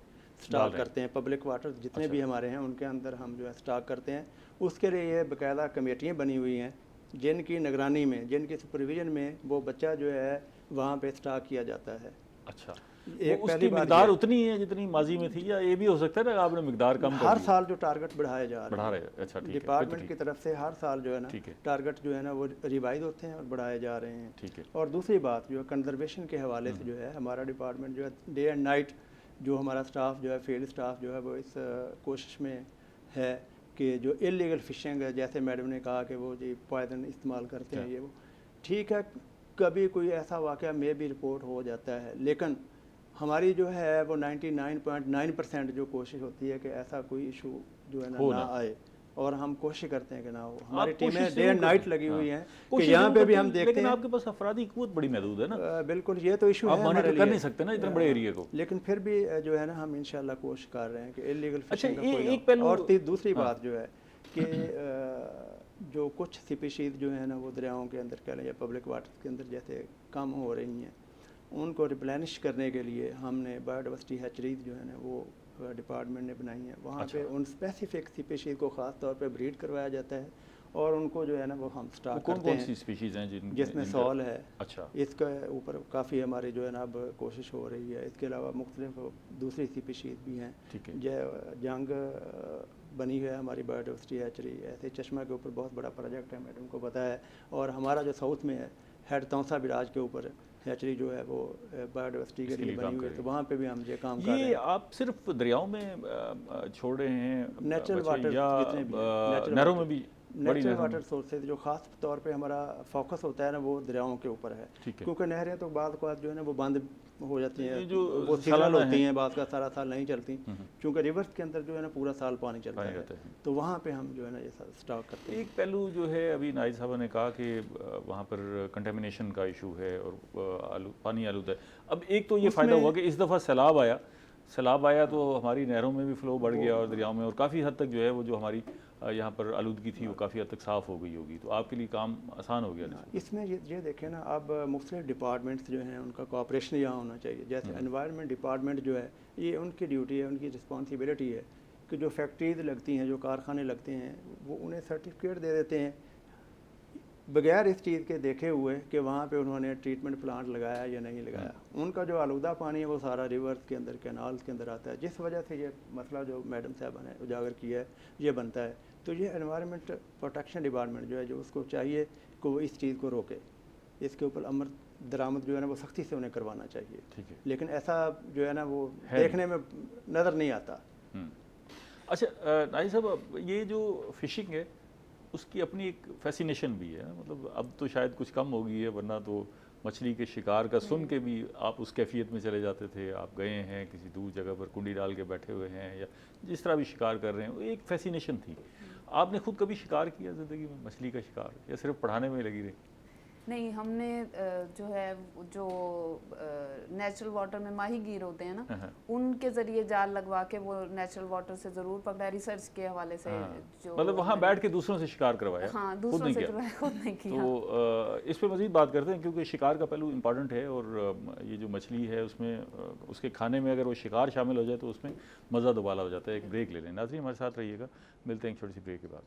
سٹاک کرتے ہیں. پبلک واٹر جتنے بھی ہمارے ہیں ان کے اندر ہم جو ہے سٹاک کرتے ہیں. اس کے لیے یہ باقاعدہ کمیٹیاں بنی ہوئی ہیں جن کی نگرانی میں، جن کی سپرویژن میں وہ بچہ جو ہے وہاں پہ سٹاک کیا جاتا ہے. اچھا. اس کی مقدار اتنی ہے جتنی ماضی میں تھی یا یہ بھی ہو سکتا ہے نا آپ نے مقدار کم کر دی؟ ہر سال جو ٹارگٹ بڑھائے جا رہے ہیں. اچھا ٹھیک ہے. ڈپارٹمنٹ کی طرف سے ہر سال جو ہے نا ٹارگٹ جو ہے نا وہ ریوائز ہوتے ہیں اور بڑھائے جا رہے ہیں. ٹھیک ہے. اور دوسری بات جو ہے کنزرویشن کے حوالے سے جو ہے ہمارا ڈپارٹمنٹ جو ہے ڈے اینڈ نائٹ جو ہمارا اسٹاف جو ہے فیلڈ اسٹاف جو ہے وہ اس کوشش میں ہے کہ جو انلیگل فشنگ ہے، جیسے میڈم نے کہا کہ وہ جی پوائزن استعمال کرتے ہیں، یہ وہ ٹھیک ہے، کبھی کوئی ایسا واقعہ میں بھی رپورٹ ہو جاتا ہے، لیکن ہماری جو ہے وہ 99.9% جو کوشش ہوتی ہے کہ ایسا کوئی ایشو جو ہے نہ آئے، اور ہم کوشش کرتے ہیں کہ نہ ہو. ہماری ٹیمیں ڈے اینڈ نائٹ لگی ہوئی ہیں کہ یہاں پہ بھی ہم دیکھتے ہیں. لیکن آپ کے پاس افرادی قوت بڑی محدود ہے نا. بالکل، یہ تو ایشو ہے، آپ مانیٹر کر نہیں سکتے نا اتنے بڑے ایریا کو. لیکن پھر بھی جو ہے نا ہم انشاءاللہ کوشش کر رہے ہیں کہ انلیگل فشنگ کا کوئی. اور دوسری بات جو ہے کہ جو کچھ سپیشیز جو ہیں نا وہ دریاؤں کے اندر کہہ لیں یا پبلک واٹر کے اندر جیسے کم ہو رہی ہیں، ان کو ریپلینش کرنے کے لیے ہم نے بایو ڈائیورسٹی ہیچریز جو ہے نا وہ ڈپارٹمنٹ نے بنائی ہیں. وہاں پہ ان اسپیسیفک سپیشیز کو خاص طور پہ بریڈ کروایا جاتا ہے اور ان کو جو ہے نا وہ ہم سٹاک کرتے ہیں. کون سی اسپیشیز ہیں جس میں سال ہے. اچھا. اس کے اوپر کافی ہماری جو ہے نا اب کوشش ہو رہی ہے. اس کے علاوہ مختلف دوسری سپیشیز بھی ہیں. جنگ بنی ہے ہماری بایو ڈائیورسٹی ہیچری. ایسے چشمہ کے اوپر بہت بڑا پروجیکٹ ہے، میڈم کو پتہ ہے. اور ہمارا جو ساؤتھ میں ہے ہیڈ تونسا براج کے اوپر ہیچری جو ہے وہ بایو ڈائیورسٹی کے لیے بنی ہوئی ہے، تو وہاں پہ بھی ہم یہ کام کر رہے ہیں. یہ آپ صرف دریاؤں میں چھوڑ رہے ہیں نیچرل واٹر جتنے بھی نہروں میں بھی؟ نیچرل واٹر سورسز جو خاص طور پہ ہمارا فوکس ہوتا ہے نا وہ دریاؤں کے اوپر ہے، کیونکہ نہریں تو بعض اوقات جو ہے نا وہ بند ہو جاتی ہیں، وہ سیزنل ہوتی ہیں، بعض کا سارا سال نہیں چلتی، کیونکہ ریورس کے اندر جو ہے نا پورا سال پانی چلتا ہے، تو وہاں پہ ہم جو ہے نا یہ اسٹاک کرتے ہیں. ایک پہلو جو ہے ابھی نائب صاحبہ نے کہا کہ وہاں پر کنٹیمنیشن کا ایشو ہے اور پانی آلودہ ہے. اب ایک تو یہ فائدہ ہوا کہ اس دفعہ سیلاب آیا تو ہماری نہروں میں بھی فلو بڑھ گیا اور دریاؤں میں، اور کافی حد تک جو ہے وہ جو ہماری یہاں پر آلودگی تھی وہ کافی حد تک صاف ہو گئی ہوگی، تو آپ کے لیے کام آسان ہو گیا. اس میں یہ دیکھیں نا اب مختلف ڈپارٹمنٹس جو ہیں ان کا کوآپریشن یہاں ہونا چاہیے. جیسے انوائرمنٹ ڈپارٹمنٹ جو ہے یہ ان کی ڈیوٹی ہے، ان کی رسپانسبلٹی ہے کہ جو فیکٹریز لگتی ہیں، جو کارخانے لگتے ہیں، وہ انہیں سرٹیفکیٹ دے دیتے ہیں بغیر اس چیز کے دیکھے ہوئے کہ وہاں پہ انہوں نے ٹریٹمنٹ پلانٹ لگایا یا نہیں لگایا. ان کا جو آلودہ پانی ہے وہ سارا ریورس کے اندر کینالز کے اندر آتا ہے, جس وجہ سے یہ مسئلہ جو میڈم صاحبہ نے اجاگر کیا ہے یہ بنتا ہے. تو یہ انوائرمنٹ پروٹیکشن ڈپارٹمنٹ جو ہے جو اس کو چاہیے کہ وہ اس چیز کو روکے, اس کے اوپر عمل درآمد جو ہے نا وہ سختی سے انہیں کروانا چاہیے. لیکن ایسا جو ہے نا وہ دیکھنے میں نظر نہیں آتا. اچھا ناجی صاحب, یہ جو فشنگ ہے اس کی اپنی ایک فیسینیشن بھی ہے, مطلب اب تو شاید کچھ کم ہو گئی ہے, ورنہ تو مچھلی کے شکار کا سن کے بھی آپ اس کیفیت میں چلے جاتے تھے. آپ گئے ہیں کسی دور جگہ پر کنڈی ڈال کے بیٹھے ہوئے ہیں یا جس طرح بھی شکار کر رہے ہیں, وہ ایک فیسینیشن تھی. آپ نے خود کبھی شکار کیا زندگی میں مچھلی کا شکار, یا صرف پڑھانے میں لگی رہی؟ نہیں, ہم نے جو ہے جو نیچرل واٹر میں ماہی گیر ہوتے ہیں نا, ان کے ذریعے جال لگوا کے وہ نیچرل واٹر سے ضرور پکڑا ہے, ریسرچ کے حوالے سے. جو مطلب وہاں بیٹھ کے دوسروں سے شکار کروایا؟ ہاں, دوسروں سے کروایا, خود نہیں کیا. تو اس پہ مزید بات کرتے ہیں کیونکہ شکار کا پہلو امپورٹنٹ ہے, اور یہ جو مچھلی ہے اس میں اس کے کھانے میں اگر وہ شکار شامل ہو جائے تو اس میں مزہ دوبالا ہو جاتا ہے. ایک بریک لے لیں. ناظرین ہمارے ساتھ رہیے گا, ملتے ہیں ایک چھوٹی سی بریک کے بعد.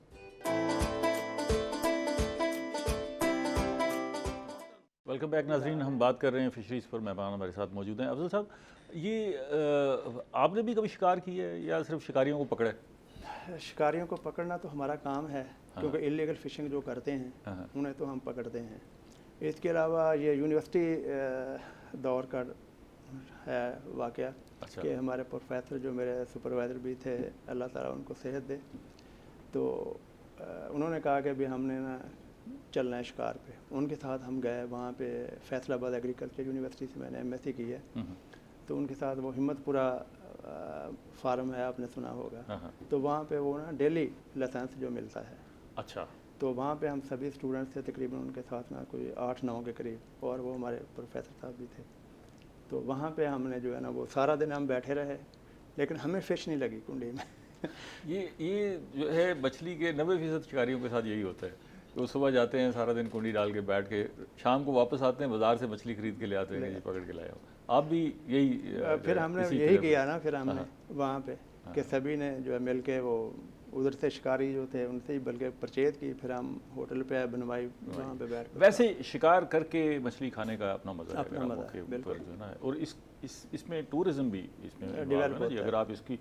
ویلکم بیک ناظرین, ہم بات کر رہے ہیں فشریز پر. مہمان ہمارے ساتھ موجود ہیں. افضل صاحب, یہ آپ نے بھی کبھی شکار کی ہے یا صرف شکاریوں کو پکڑا ہے؟ شکاریوں کو پکڑنا تو ہمارا کام ہے, کیونکہ انلیگل فشنگ جو کرتے ہیں انہیں تو ہم پکڑتے ہیں. اس کے علاوہ یہ یونیورسٹی دور کا ہے واقعہ کہ ہمارے پروفیسر جو میرے سپروائزر بھی تھے, اللہ تعالیٰ ان کو صحت دے, تو انہوں نے کہا کہ بھی ہم نے نا چلنا ہے شکار پہ. ان کے ساتھ ہم گئے وہاں پہ. فیصل آباد ایگریکلچر یونیورسٹی سے میں نے ایم ایس سی کی ہے, تو ان کے ساتھ وہ ہمت پورا فارم ہے, آپ نے سنا ہوگا, تو وہاں پہ وہ نا ڈیلی لائسنس جو ملتا ہے. اچھا. تو وہاں پہ ہم سبھی اسٹوڈنٹس تھے تقریباً ان کے ساتھ نا کوئی 8-9 کے قریب, اور وہ ہمارے پروفیسر صاحب بھی تھے. تو وہاں پہ ہم نے جو ہے نا وہ سارا دن ہم بیٹھے رہے, لیکن ہمیں فش نہیں لگی کنڈی میں. یہ جو ہے مچھلی کے 90% شکاریوں کے ساتھ یہی ہوتا ہے. وہ صبح جاتے ہیں, سارا دن کنڈی ڈال کے بیٹھ کے, شام کو واپس آتے ہیں, بازار سے مچھلی خرید کے لے آتے ہیں, پکڑ کے لایا ہو. آپ بھی یہی؟ پھر ہم نے یہی کیا نا, پھر ہم نے وہاں پہ کہ سبھی نے جو ہے مل کے وہ ادھر سے شکاری جو تھے ان سے ہی بلکہ پرچیز کی, پھر ہم ہوٹل پہ بنوائی, وہاں پہ بیٹھ. ویسے شکار کر کے مچھلی کھانے کا اپنا مزہ ہے, بالکل جو ہے نا. اور اس میں ٹورزم بھی اس میں ڈیولپ ہے. اگر آپ اس کی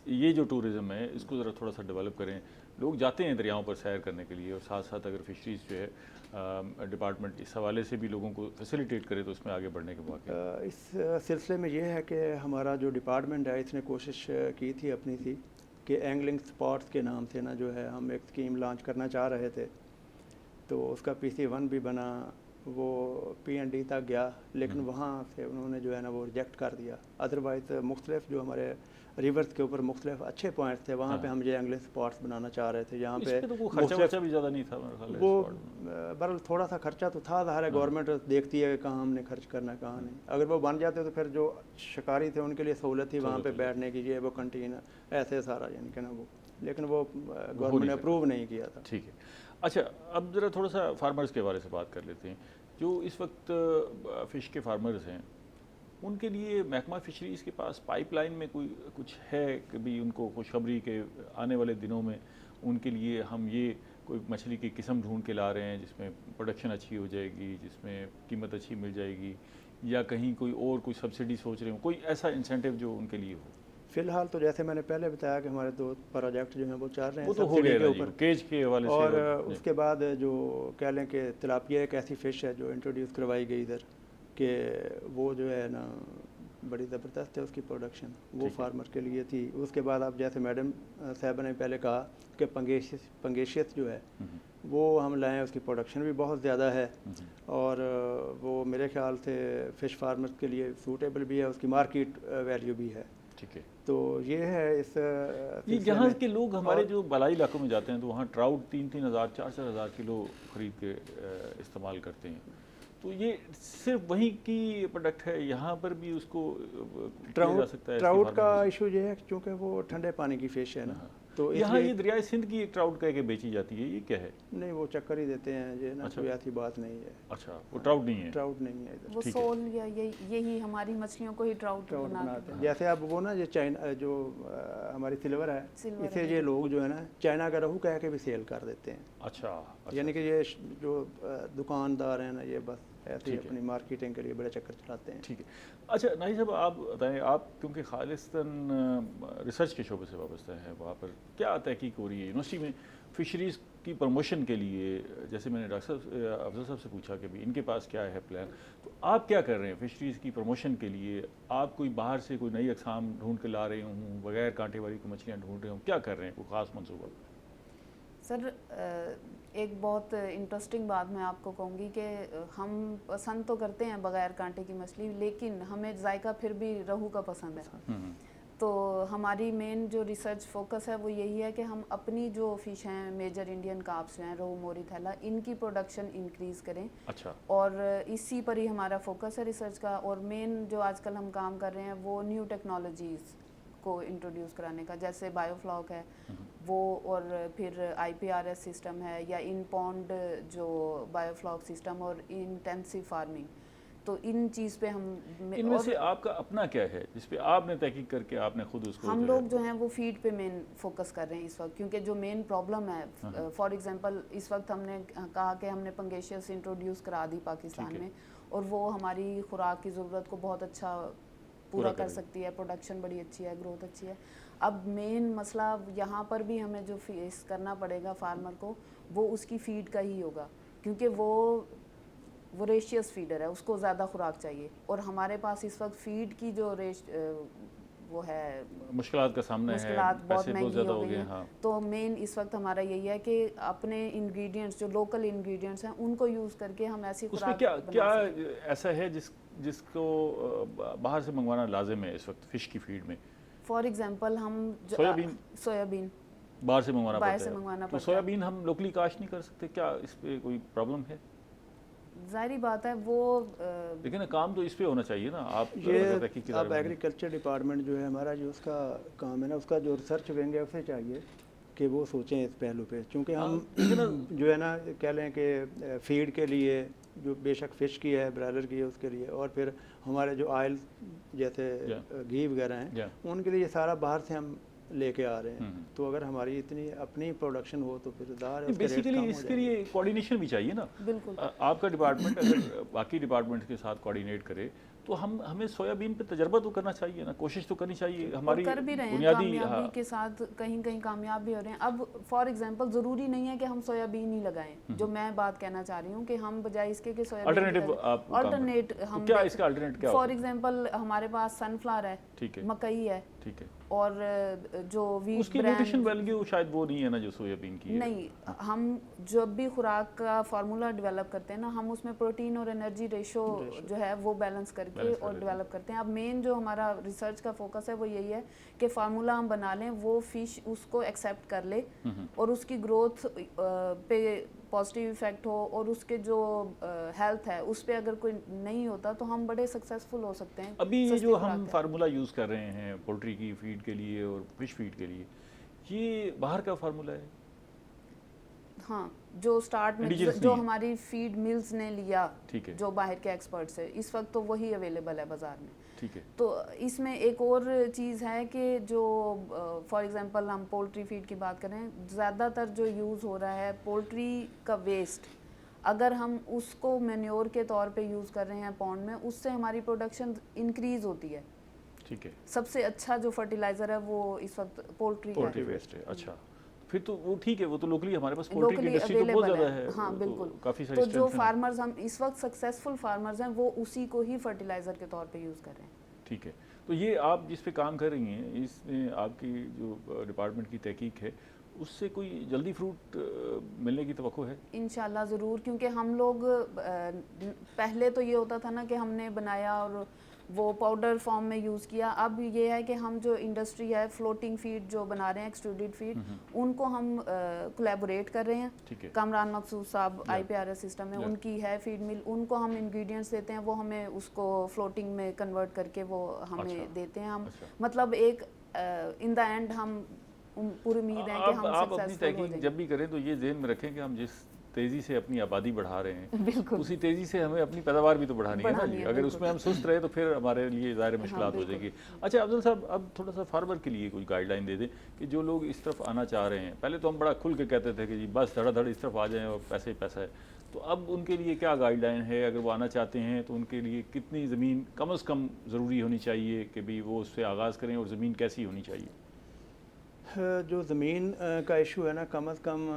یہ جو ٹورزم ہے اس کو ذرا تھوڑا سا ڈیولپ کریں. لوگ جاتے ہیں دریاؤں پر سیر کرنے کے لیے, اور ساتھ ساتھ اگر فشریز جو ہے ڈپارٹمنٹ اس حوالے سے بھی لوگوں کو فیسیلیٹیٹ کرے تو اس میں آگے بڑھنے کے مواقع. اس سلسلے میں یہ ہے کہ ہمارا جو ڈپارٹمنٹ ہے اس نے کوشش کی تھی اپنی تھی کہ اینگلنگ سپاٹس کے نام سے نا جو ہے ہم ایک اسکیم لانچ کرنا چاہ رہے تھے. تو اس کا PC1 بھی بنا, وہ PND تک گیا, لیکن وہاں سے انہوں نے جو ہے نا وہ ریجیکٹ کر دیا. ادروائز مختلف جو ہمارے ریورس کے اوپر مختلف اچھے پوائنٹس تھے, وہاں پہ ہم یہ اینگلنگ سپاٹس بنانا چاہ رہے تھے. یہاں پہ خرچہ بھی زیادہ نہیں تھا, وہ بہرحال تھوڑا سا خرچہ تو تھا, ظاہر ہے گورنمنٹ دیکھتی ہے کہ کہاں ہم نے خرچ کرنا ہے کہاں نہیں. اگر وہ بن جاتے تو پھر جو شکاری تھے ان کے لیے سہولت تھی وہاں پہ بیٹھنے کی, یہ وہ کنٹین ایسے سارا یعنی کہ نا وہ, لیکن وہ گورنمنٹ نے اپروو نہیں کیا تھا. ٹھیک ہے. اچھا, اب ذرا تھوڑا سا فارمرز کے بارے سے بات کر لیتے ہیں. جو اس وقت فش کے فارمرز ہیں ان کے لیے محکمہ فشریز کے پاس پائپ لائن میں کوئی کچھ ہے کہ بھی ان کو خوشخبری کے آنے والے دنوں میں ان کے لیے ہم یہ کوئی مچھلی کی قسم ڈھونڈ کے لا رہے ہیں جس میں پروڈکشن اچھی ہو جائے گی, جس میں قیمت اچھی مل جائے گی, یا کہیں کوئی اور کوئی سبسڈی سوچ رہے ہوں, کوئی ایسا انسینٹیو جو ان کے لیے ہو؟ فی الحال تو جیسے میں نے پہلے بتایا کہ ہمارے 2 پروجیکٹ جو ہیں وہ چل رہے ہیں سبسڈی کے اوپر, کیج کے حوالے سے. اور اس کے بعد جو کہہ لیں کہ تلاپیا ایک ایسی فش ہے جو انٹروڈیوس کروائی گئی ادھر کہ وہ جو ہے نا بڑی زبردست ہے اس کی پروڈکشن, وہ فارمر کے لیے تھی. اس کے بعد آپ جیسے میڈم صاحبہ نے پہلے کہا کہ پنگیشیس جو ہے وہ ہم لائیں, اس کی پروڈکشن بھی بہت زیادہ ہے, اور وہ میرے خیال سے فش فارمر کے لیے سوٹیبل بھی ہے, اس کی مارکیٹ ویلیو بھی ہے. ٹھیک ہے. تو یہ ہے اس جہاں کے لوگ ہمارے جو بالائی علاقوں میں جاتے ہیں تو وہاں ٹراؤٹ 3-3 ہزار 4-4 ہزار کلو خرید کے استعمال کرتے ہیں. تو یہ صرف وہیں کی پروڈکٹ ہے, یہاں پر بھی اس کو کیا جا سکتا ہے؟ ٹراؤٹ کا ایشو یہ ہے چونکہ وہ ٹھنڈے پانی کی فش ہے نا, تو یہاں یہ دریائے سندھ کی ایک ٹراؤٹ کہہ کے بیچی جاتی ہے، یہ کیا ہے؟ نہیں وہ چکر ہی دیتے ہیں یہ نا، کوئی ایسی بات نہیں ہے. اچھا وہ ٹراؤٹ نہیں ہے، ٹراؤٹ نہیں ہے ادھر. وہ سول یا یہی ہماری مچھلیوں کو ہی ٹراؤٹ بناتے ہیں. جیسے اب وہ نا یہ چائنا جو ہماری سلور ہے، اسے یہ لوگ جو ہے نا چائنا کا رہو کہہ کے بھی سیل کر دیتے ہیں. اچھا یعنی کہ یہ جو دکاندار ہیں نا یہ بس ایسے ہی اپنی مارکیٹنگ کے لیے بڑے چکر چلاتے ہیں. ٹھیک ہے. اچھا ناہید صاحب آپ بتائیں، آپ کیونکہ خالصتاً ریسرچ کے شعبے سے وابستہ ہیں، وہاں پر کیا تحقیق ہو رہی ہے یونیورسٹی میں فشریز کی پروموشن کے لیے؟ جیسے میں نے ڈاکٹر صاحب افضل صاحب سے پوچھا کہ بھی ان کے پاس کیا ہے پلان، تو آپ کیا کر رہے ہیں فشریز کی پروموشن کے لیے؟ آپ کوئی باہر سے کوئی نئی اقسام ڈھونڈ کے لا رہے ہوں، بغیر کانٹے والی کوئی مچھلیاں ڈھونڈ رہے ہوں، کیا کر رہے ہیں، کوئی خاص منصوبہ؟ سر ایک بہت انٹرسٹنگ بات میں آپ کو کہوں گی کہ ہم پسند تو کرتے ہیں بغیر کانٹے کی مچھلی، لیکن ہمیں ذائقہ پھر بھی روہو کا پسند ہے. تو ہماری مین جو ریسرچ فوکس ہے وہ یہی ہے کہ ہم اپنی جو فش ہیں میجر انڈین کارپس جو ہیں روہو موری تھیلا، ان کی پروڈکشن انکریز کریں. اچھا. اور اسی پر ہی ہمارا فوکس ہے ریسرچ کا. اور مین جو آج کل ہم کام کر رہے ہیں وہ نیو ٹیکنالوجیز کو انٹروڈیوس کرانے کا، جیسے بایو فلاک ہے وہ، اور پھر آئی پی آر ایس سسٹم ہے، یا ان پونڈ جو بایو فلاک سسٹم، اور انٹینسیو فارمنگ. تو ان چیز پہ ہم ان میں سے آپ کا اپنا کیا ہے جس پہ آپ نے تحقیق کر کے آپ نے خود اس کو؟ ہم لوگ جو ہیں وہ فیڈ پہ مین فوکس کر رہے ہیں اس وقت، کیونکہ جو مین پرابلم ہے فار ایگزامپل اس وقت ہم نے کہا کہ ہم نے پنگیشیس انٹروڈیوس کرا دی پاکستان میں، اور وہ ہماری خوراک کی ضرورت کو بہت اچھا پورا کر سکتی ہے، پروڈکشن بڑی اچھی ہے، گروتھ اچھی ہے. اب مین مسئلہ یہاں پر بھی ہمیں جو فیس کرنا پڑے گا فارمر کو، وہ اس کی فیڈ کا ہی ہوگا، کیونکہ وہ ریشیس فیڈر ہے، اس کو زیادہ خوراک چاہیے. اور ہمارے پاس اس وقت فیڈ کی جو وہ ہے مشکلات کا سامنا ہے، مشکلات بہت مہنگی ہو گئی ہیں. تو مین اس وقت ہمارا یہی ہے کہ اپنے انگریڈینٹس جو لوکل انگریڈینٹس ہیں ان کو یوز کر کے ہم ایسی خوراک بنا سکتے. کیا ایسا ہے جس کو باہر سے منگوانا لازم ہے اس وقت فش کی فیڈ میں؟ فار ایگزامپل ہم سویابین باہر سے منگوانا پڑتا ہے، تو سویابین ہم لوکلی کاشت نہیں کر سکتے؟ کیا اس پہ کوئی پرابلم ہے؟ ظاہری بات ہے وہ، لیکن کام تو اس پہ ہونا چاہیے نا. آپ ایگریکلچر ڈپارٹمنٹ جو ہے ہمارا، جو اس کا کام ہے نا، اس کا جو ریسرچ ونگ ہے اسے چاہیے کہ وہ سوچیں اس پہلو پہ. چونکہ ہم جو ہے نا کہہ لیں کہ فیڈ کے لیے جو بے شک فش کی ہے، برائلر کی ہے، اس کے لیے، اور پھر ہمارے جو آئل جیسے گھی وغیرہ ہیں ان کے لیے یہ سارا باہر سے ہم لے کے آ رہے ہیں. تو اگر ہماری اتنی اپنی پروڈکشن ہو تو پھر بیسیکلی اس کے لیے کوارڈینیشن بھی چاہیے نا. بالکل آپ کا ڈپارٹمنٹ اگر باقی ڈپارٹمنٹ کے ساتھ کوارڈینیٹ کرے تو ہمیں سویابین پہ تجربہ تو کرنا چاہیے نا، کوشش تو کرنی چاہیے. ہماری کر بھی رہے ہیں کامیابی کے ساتھ، کہیں کہیں کامیاب بھی ہو رہے ہیں. اب فار ایگزامپل ضروری نہیں ہے کہ ہم سویابین ہی لگائیں. جو میں بات کہنا چاہ رہی ہوں کہ ہم بجائے اس کے کہ سویابین آلٹرنیٹ ہم، کیا اس کا الٹرنیٹ کیا؟ فار ایگزامپل ہمارے پاس سن فلاور ہے، مکئی ہے، ٹھیک ہے، اور جو ویٹ اس کی نیوٹریشن ویلیو شاید وہ نہیں ہے نا جو سویابین کی ہے. نہیں، ہم جب بھی خوراک کا فارمولا ڈیولپ کرتے ہیں نا، ہم اس میں پروٹین اور انرجی ریشو جو ہے وہ بیلنس کر کے اور ڈیولپ کرتے ہیں. اب مین جو ہمارا ریسرچ کا فوکس ہے وہ یہی ہے کہ فارمولا ہم بنا لیں، وہ فش اس کو ایکسیپٹ کر لے اور اس کی گروتھ پہ پازیٹیو ایفیکٹ ہو، اور اس کے جو ہیلتھ ہے اس پہ اگر کوئی نہیں ہوتا تو ہم بڑے سکسیزفل ہو سکتے ہیں. ابھی یہ جو ہم فارمولا یوز کر رہے ہیں پولٹری کی فیڈ کے لیے اور فش فیڈ کے لیے، یہ باہر کا فارمولا ہے؟ ہاں، جو سٹارٹ میں جو ہماری فیڈ ملز نے لیا، جو باہر کے ایکسپرٹ سے، اس وقت تو وہی اویلیبل ہے بازار میں. ٹھیک ہے. تو اس میں ایک اور چیز ہے کہ جو فار ایگزامپل ہم پولٹری فیڈ کی بات کریں، زیادہ تر جو یوز ہو رہا ہے پولٹری کا ویسٹ، اگر ہم اس کو مینیور کے طور پہ یوز کر رہے ہیں پونڈ میں، اس سے ہماری پروڈکشن انکریز ہوتی ہے. ٹھیک ہے. سب سے اچھا جو فرٹیلائزر ہے وہ اس وقت پولٹری ویسٹ ہے. اچھا، پھر تو وہ ٹھیک ہے، وہ تو لوکلی ہمارے پاس پولٹری کی انڈسٹری تو بہت زیادہ ہے. ہاں بالکل. کافی ساری تو جو فارمرز ہم اس وقت سکسیزفل فارمرز ہیں وہ اسی کو ہی فرٹیلائزر کے طور پہ یوز کر رہے ہیں. ٹھیک ہے. تو یہ آپ جس پہ کام کر رہی ہیں، اس میں آپ کی جو ڈپارٹمنٹ کی تحقیق ہے، اس سے کوئی جلدی فروٹ ملنے کی توقع ہے؟ انشاءاللہ ضرور، کیونکہ ہم لوگ پہلے تو یہ ہوتا تھا نا کہ ہم نے بنایا اور وہ پاؤڈر فارم میں یوز کیا. اب یہ ہے کہ ہم جو انڈسٹری ہے فلوٹنگ فیڈ جو بنا رہے ہیں، ایکسٹروڈیڈ فیڈ، ان کو ہم کولیبوریٹ کر رہے ہیں. کامران مقصود صاحب آئی پی آر ایس سسٹم میں ان کی ہے فیڈ مل، ان کو ہم انگریڈینٹس دیتے ہیں، وہ ہمیں اس کو فلوٹنگ میں کنورٹ کر کے وہ ہمیں دیتے ہیں. ہم مطلب ایک ان دا اینڈ ہم پوری امید ہے کہ ہم آپ اپنی سکسیسفل ہو تحقیق جائیں جب بھی کریں تو یہ ذہن میں رکھیں کہ ہم جس تیزی سے اپنی آبادی بڑھا رہے ہیں بالکل اسی تیزی سے ہمیں اپنی پیداوار بھی تو بڑھانی ہے نا جی. اگر اس میں ہم سست رہے تو پھر ہمارے لیے ظاہر مشکلات ہو جائے گی. اچھا افضل صاحب اب تھوڑا سا فارمر کے لیے کوئی گائیڈ لائن دے دیں کہ جو لوگ اس طرف آنا چاہ رہے ہیں. پہلے تو ہم بڑا کھل کے کہتے تھے کہ جی بس دھڑا دھڑ اس طرف آ جائیں اور پیسے ہی پیسہ ہے, تو اب ان کے لیے کیا گائیڈ لائن ہے؟ اگر وہ آنا چاہتے ہیں تو ان کے لیے کتنی زمین کم از کم ضروری ہونی چاہیے کہ بھی وہ اس سے آغاز کریں, اور زمین کیسی ہونی چاہیے؟ جو زمین کا ایشو ہے نا, کم از کم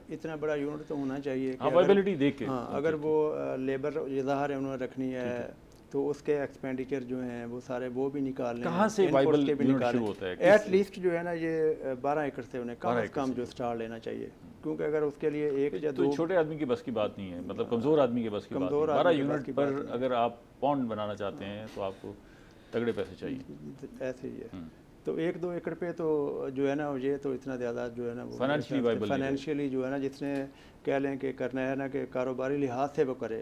اتنا بڑا یونٹ تو ہونا چاہیے کہ اویلیبلٹی دیکھ کے, اگر وہ لیبر ظاہر ہے انہوں نے رکھنی ہے تو اس کے ایکسپینڈیچر جو ہیں وہ سارے وہ بھی نکالنے ہیں. کہاں سے وائبل یونٹ شروع ہوتا ہے؟ ایٹ لیسٹ جو ہے نا یہ 12 ایکڑ سے انہیں کم از کم جو سٹارٹ لینا چاہیے, کیونکہ اگر اس کے لیے ایک یا دو, چھوٹے آدمی کی بس کی بات نہیں ہے, مطلب کمزور آدمی کے بس کی بات نہیں. 12 یونٹ پر اگر آپ پونڈ بنانا چاہتے ہیں تو آپ کو تگڑے پیسے چاہیے. ایسے ہی ہے. تو 1-2 ایکڑ پہ تو جو ہے نا یہ تو اتنا زیادہ جو ہے نا وہ فائنینشیلی جو ہے نا جس نے کہہ لیں کہ کرنا ہے نا کہ کاروباری لحاظ سے وہ کرے,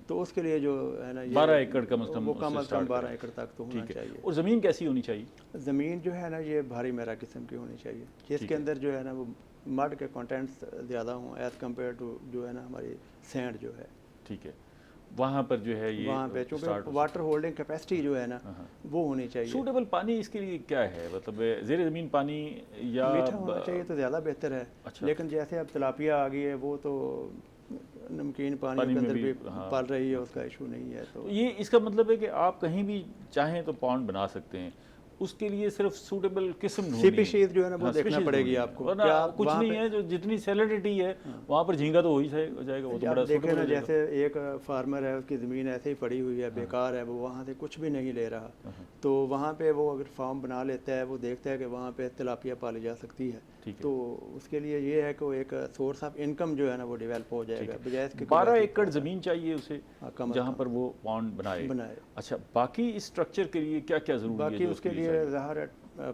تو اس کے لیے جو ہے نا 12 ایکڑ کم از کم, وہ کم از کم 12 ایکڑ تک تو ہونا چاہیے. اور زمین کیسی ہونی چاہیے؟ زمین جو ہے نا یہ بھاری میرا قسم کی ہونی چاہیے, جس کے اندر جو ہے نا وہ مڈ کے کانٹینٹس زیادہ ہوں ایز کمپیئر ٹو جو ہے نا ہماری سینڈ جو ہے. ٹھیک ہے, وہاں پر جو ہے یہ وہاں پہ چونکہ واٹر ہولڈنگ کیپیسٹی جو ہے نا وہ ہونی چاہیے. سوٹیبل پانی اس کے لیے کیا ہے, مطلب زیر زمین پانی یا میٹھا ہونا چاہیے تو زیادہ بہتر ہے. لیکن جیسے اب تلاپیا آ گئی ہے وہ تو نمکین پانی کے اندر بھی پال رہی ہے, اس کا ایشو نہیں ہے. تو یہ اس کا مطلب ہے کہ آپ کہیں بھی چاہیں تو پونڈ بنا سکتے ہیں, اس کے لیے صرف سوٹیبل قسم ڈھونڈنی ہے. سپیشیز جو ہے نا وہ دیکھنا پڑے گی آپ کو, کچھ نہیں ہے جو جتنی سیلڈیٹی ہے وہاں پر جھینگا تو ہو ہی جائے گا. وہ تو بڑا دیکھیں نا, جیسے ایک فارمر ہے اس کی زمین ایسے ہی پڑی ہوئی ہے, بیکار ہے, وہ وہاں سے کچھ بھی نہیں لے رہا, تو وہاں پہ وہ اگر فارم بنا لیتا ہے, وہ دیکھتا ہے کہ وہاں پہ تلاپیا پالی جا سکتی ہے, تو اس کے لیے یہ ہے کہ وہ ایک سورس آف انکم جو ہے نا وہ ڈیولپ ہو جائے گا. بجائے 12 ایکڑ زمین چاہیے اسے جہاں پر وہ پونڈ بنائے. اچھا, باقی اسٹرکچر کے لیے کیا کیا ضروری ہے؟ باقی اس کے لیے ظاہر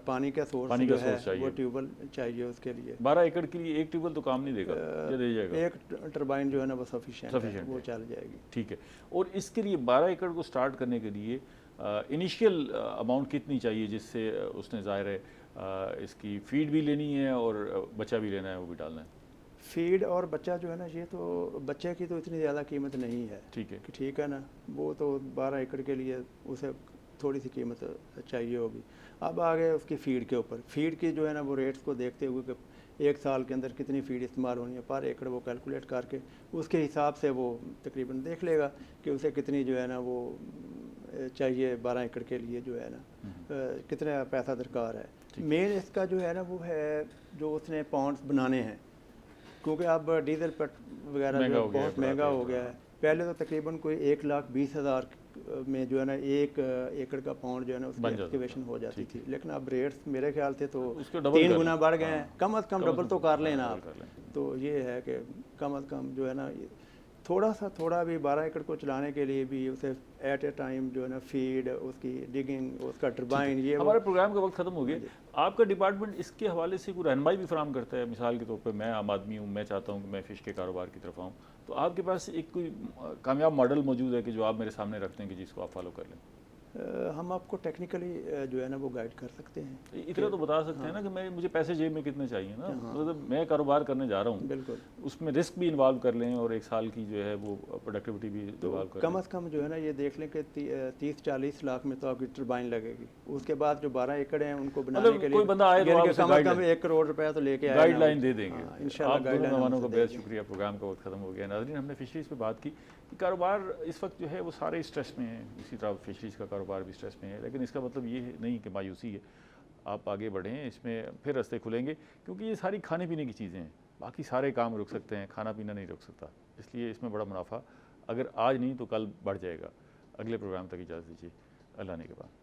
پانی کا سورس جو ہے وہ ٹیوبل چاہیے. اس کے لیے 12 ایکڑ کے لیے ایک ٹیوبل تو کام نہیں دے گا, دے جائے گا ایک ٹربائن جو ہے نا وہ سفیشینٹ ہے, وہ چل جائے گی. ٹھیک ہے. اور اس کے لیے 12 ایکڑ کو سٹارٹ کرنے کے لیے انیشیل اماؤنٹ کتنی چاہیے جس سے اس نے ظاہر ہے اس کی فیڈ بھی لینی ہے اور بچہ بھی لینا ہے, وہ بھی ڈالنا ہے؟ فیڈ اور بچہ جو ہے نا, یہ تو بچے کی تو اتنی زیادہ قیمت نہیں ہے. ٹھیک ہے نا, وہ تو 12 ایکڑ کے لیے اسے تھوڑی سی قیمت چاہیے ہوگی. اب آگے اس کی فیڈ کے اوپر, فیڈ کی جو ہے نا وہ ریٹس کو دیکھتے ہوئے کہ ایک سال کے اندر کتنی فیڈ استعمال ہونی ہے پر ایکڑ, وہ کیلکولیٹ کر کے اس کے حساب سے وہ تقریباً دیکھ لے گا کہ اسے کتنی جو ہے نا وہ چاہیے 12 ایکڑ کے لیے جو ہے نا کتنا پیسہ درکار ہے. مین اس کا جو ہے نا وہ ہے جو اس نے پونڈس بنانے ہیں, کیونکہ اب ڈیزل پیٹرول وغیرہ جو بہت مہنگا ہو گیا ہے. پہلے تو تقریباً کوئی 1,20,000 میں جو ہے نا 1 ایکڑ کا پاؤنڈ جو ہے نا اس کی ایکسکیویشن ہو جاتی تھی. لیکن اب ریٹس میرے خیال سے تو 3 گنا بڑھ گئے ہیں. کم از کم ڈبل تو کر لینا آپ. تو یہ ہے کہ کم از کم جو ہے نا تھوڑا بھی 12 ایکڑ کو چلانے کے لیے بھی اسے ایٹ اے ٹائم جو ہے نا فیڈ, اس کی ڈگنگ, اس کا ٹربائن. یہ ہمارے پروگرام کا وقت ختم ہو گیا. آپ کا ڈپارٹمنٹ اس کے حوالے سے کوئی رہنمائی بھی فراہم کرتا ہے؟ مثال کے طور پہ میں عام آدمی ہوں, میں چاہتا ہوں کہ میں فش کے کاروبار کی طرف آؤں, تو آپ کے پاس ایک کوئی کامیاب ماڈل موجود ہے کہ جو آپ میرے سامنے رکھتے ہیں کہ جس کو آپ فالو کر لیں؟ ہم آپ کو ٹیکنیکلی جو ہے نا وہ گائیڈ کر سکتے ہیں. اتنا تو بتا سکتے ہیں نا کہ مجھے پیسے جیب میں کتنے چاہیے نا, مطلب میں کاروبار کرنے جا رہا ہوں, بالکل اس میں رسک بھی انوالو کر لیں اور 1 سال کی جو ہے وہ پروڈکٹیوٹی بھی انوالو کر لیں. کم از کم جو ہے نا یہ دیکھ لیں کہ 30-40 لاکھ میں تو آپ کی ٹربائن لگے گی. اس کے بعد جو 12 ایکڑ ہیں ان کو بنانے کے لیے کوئی بندہ آئے تو کم از کم 1 کروڑ روپیہ تو لے کے گائیڈ لائن دے دیں گے. انشاءاللہ آپ دونوں مہمانوں کا بہت شکریہ. پروگرام کا وقت ختم ہو گیا. ناظرین, ہم نے فشریز پہ بات کی کہ کاروبار اس وقت جو ہے وہ سارے اسٹریس میں ہیں, اسی طرح فشریز کا کاروبار بھی اسٹریس میں ہے, لیکن اس کا مطلب یہ نہیں کہ مایوسی ہے. آپ آگے بڑھیں, اس میں پھر راستے کھلیں گے, کیونکہ یہ ساری کھانے پینے کی چیزیں ہیں. باقی سارے کام رک سکتے ہیں, کھانا پینا نہیں رک سکتا. اس لیے اس میں بڑا منافع اگر آج نہیں تو کل بڑھ جائے گا. اگلے پروگرام تک اجازت دیجیے. اللہ نے کے بعد.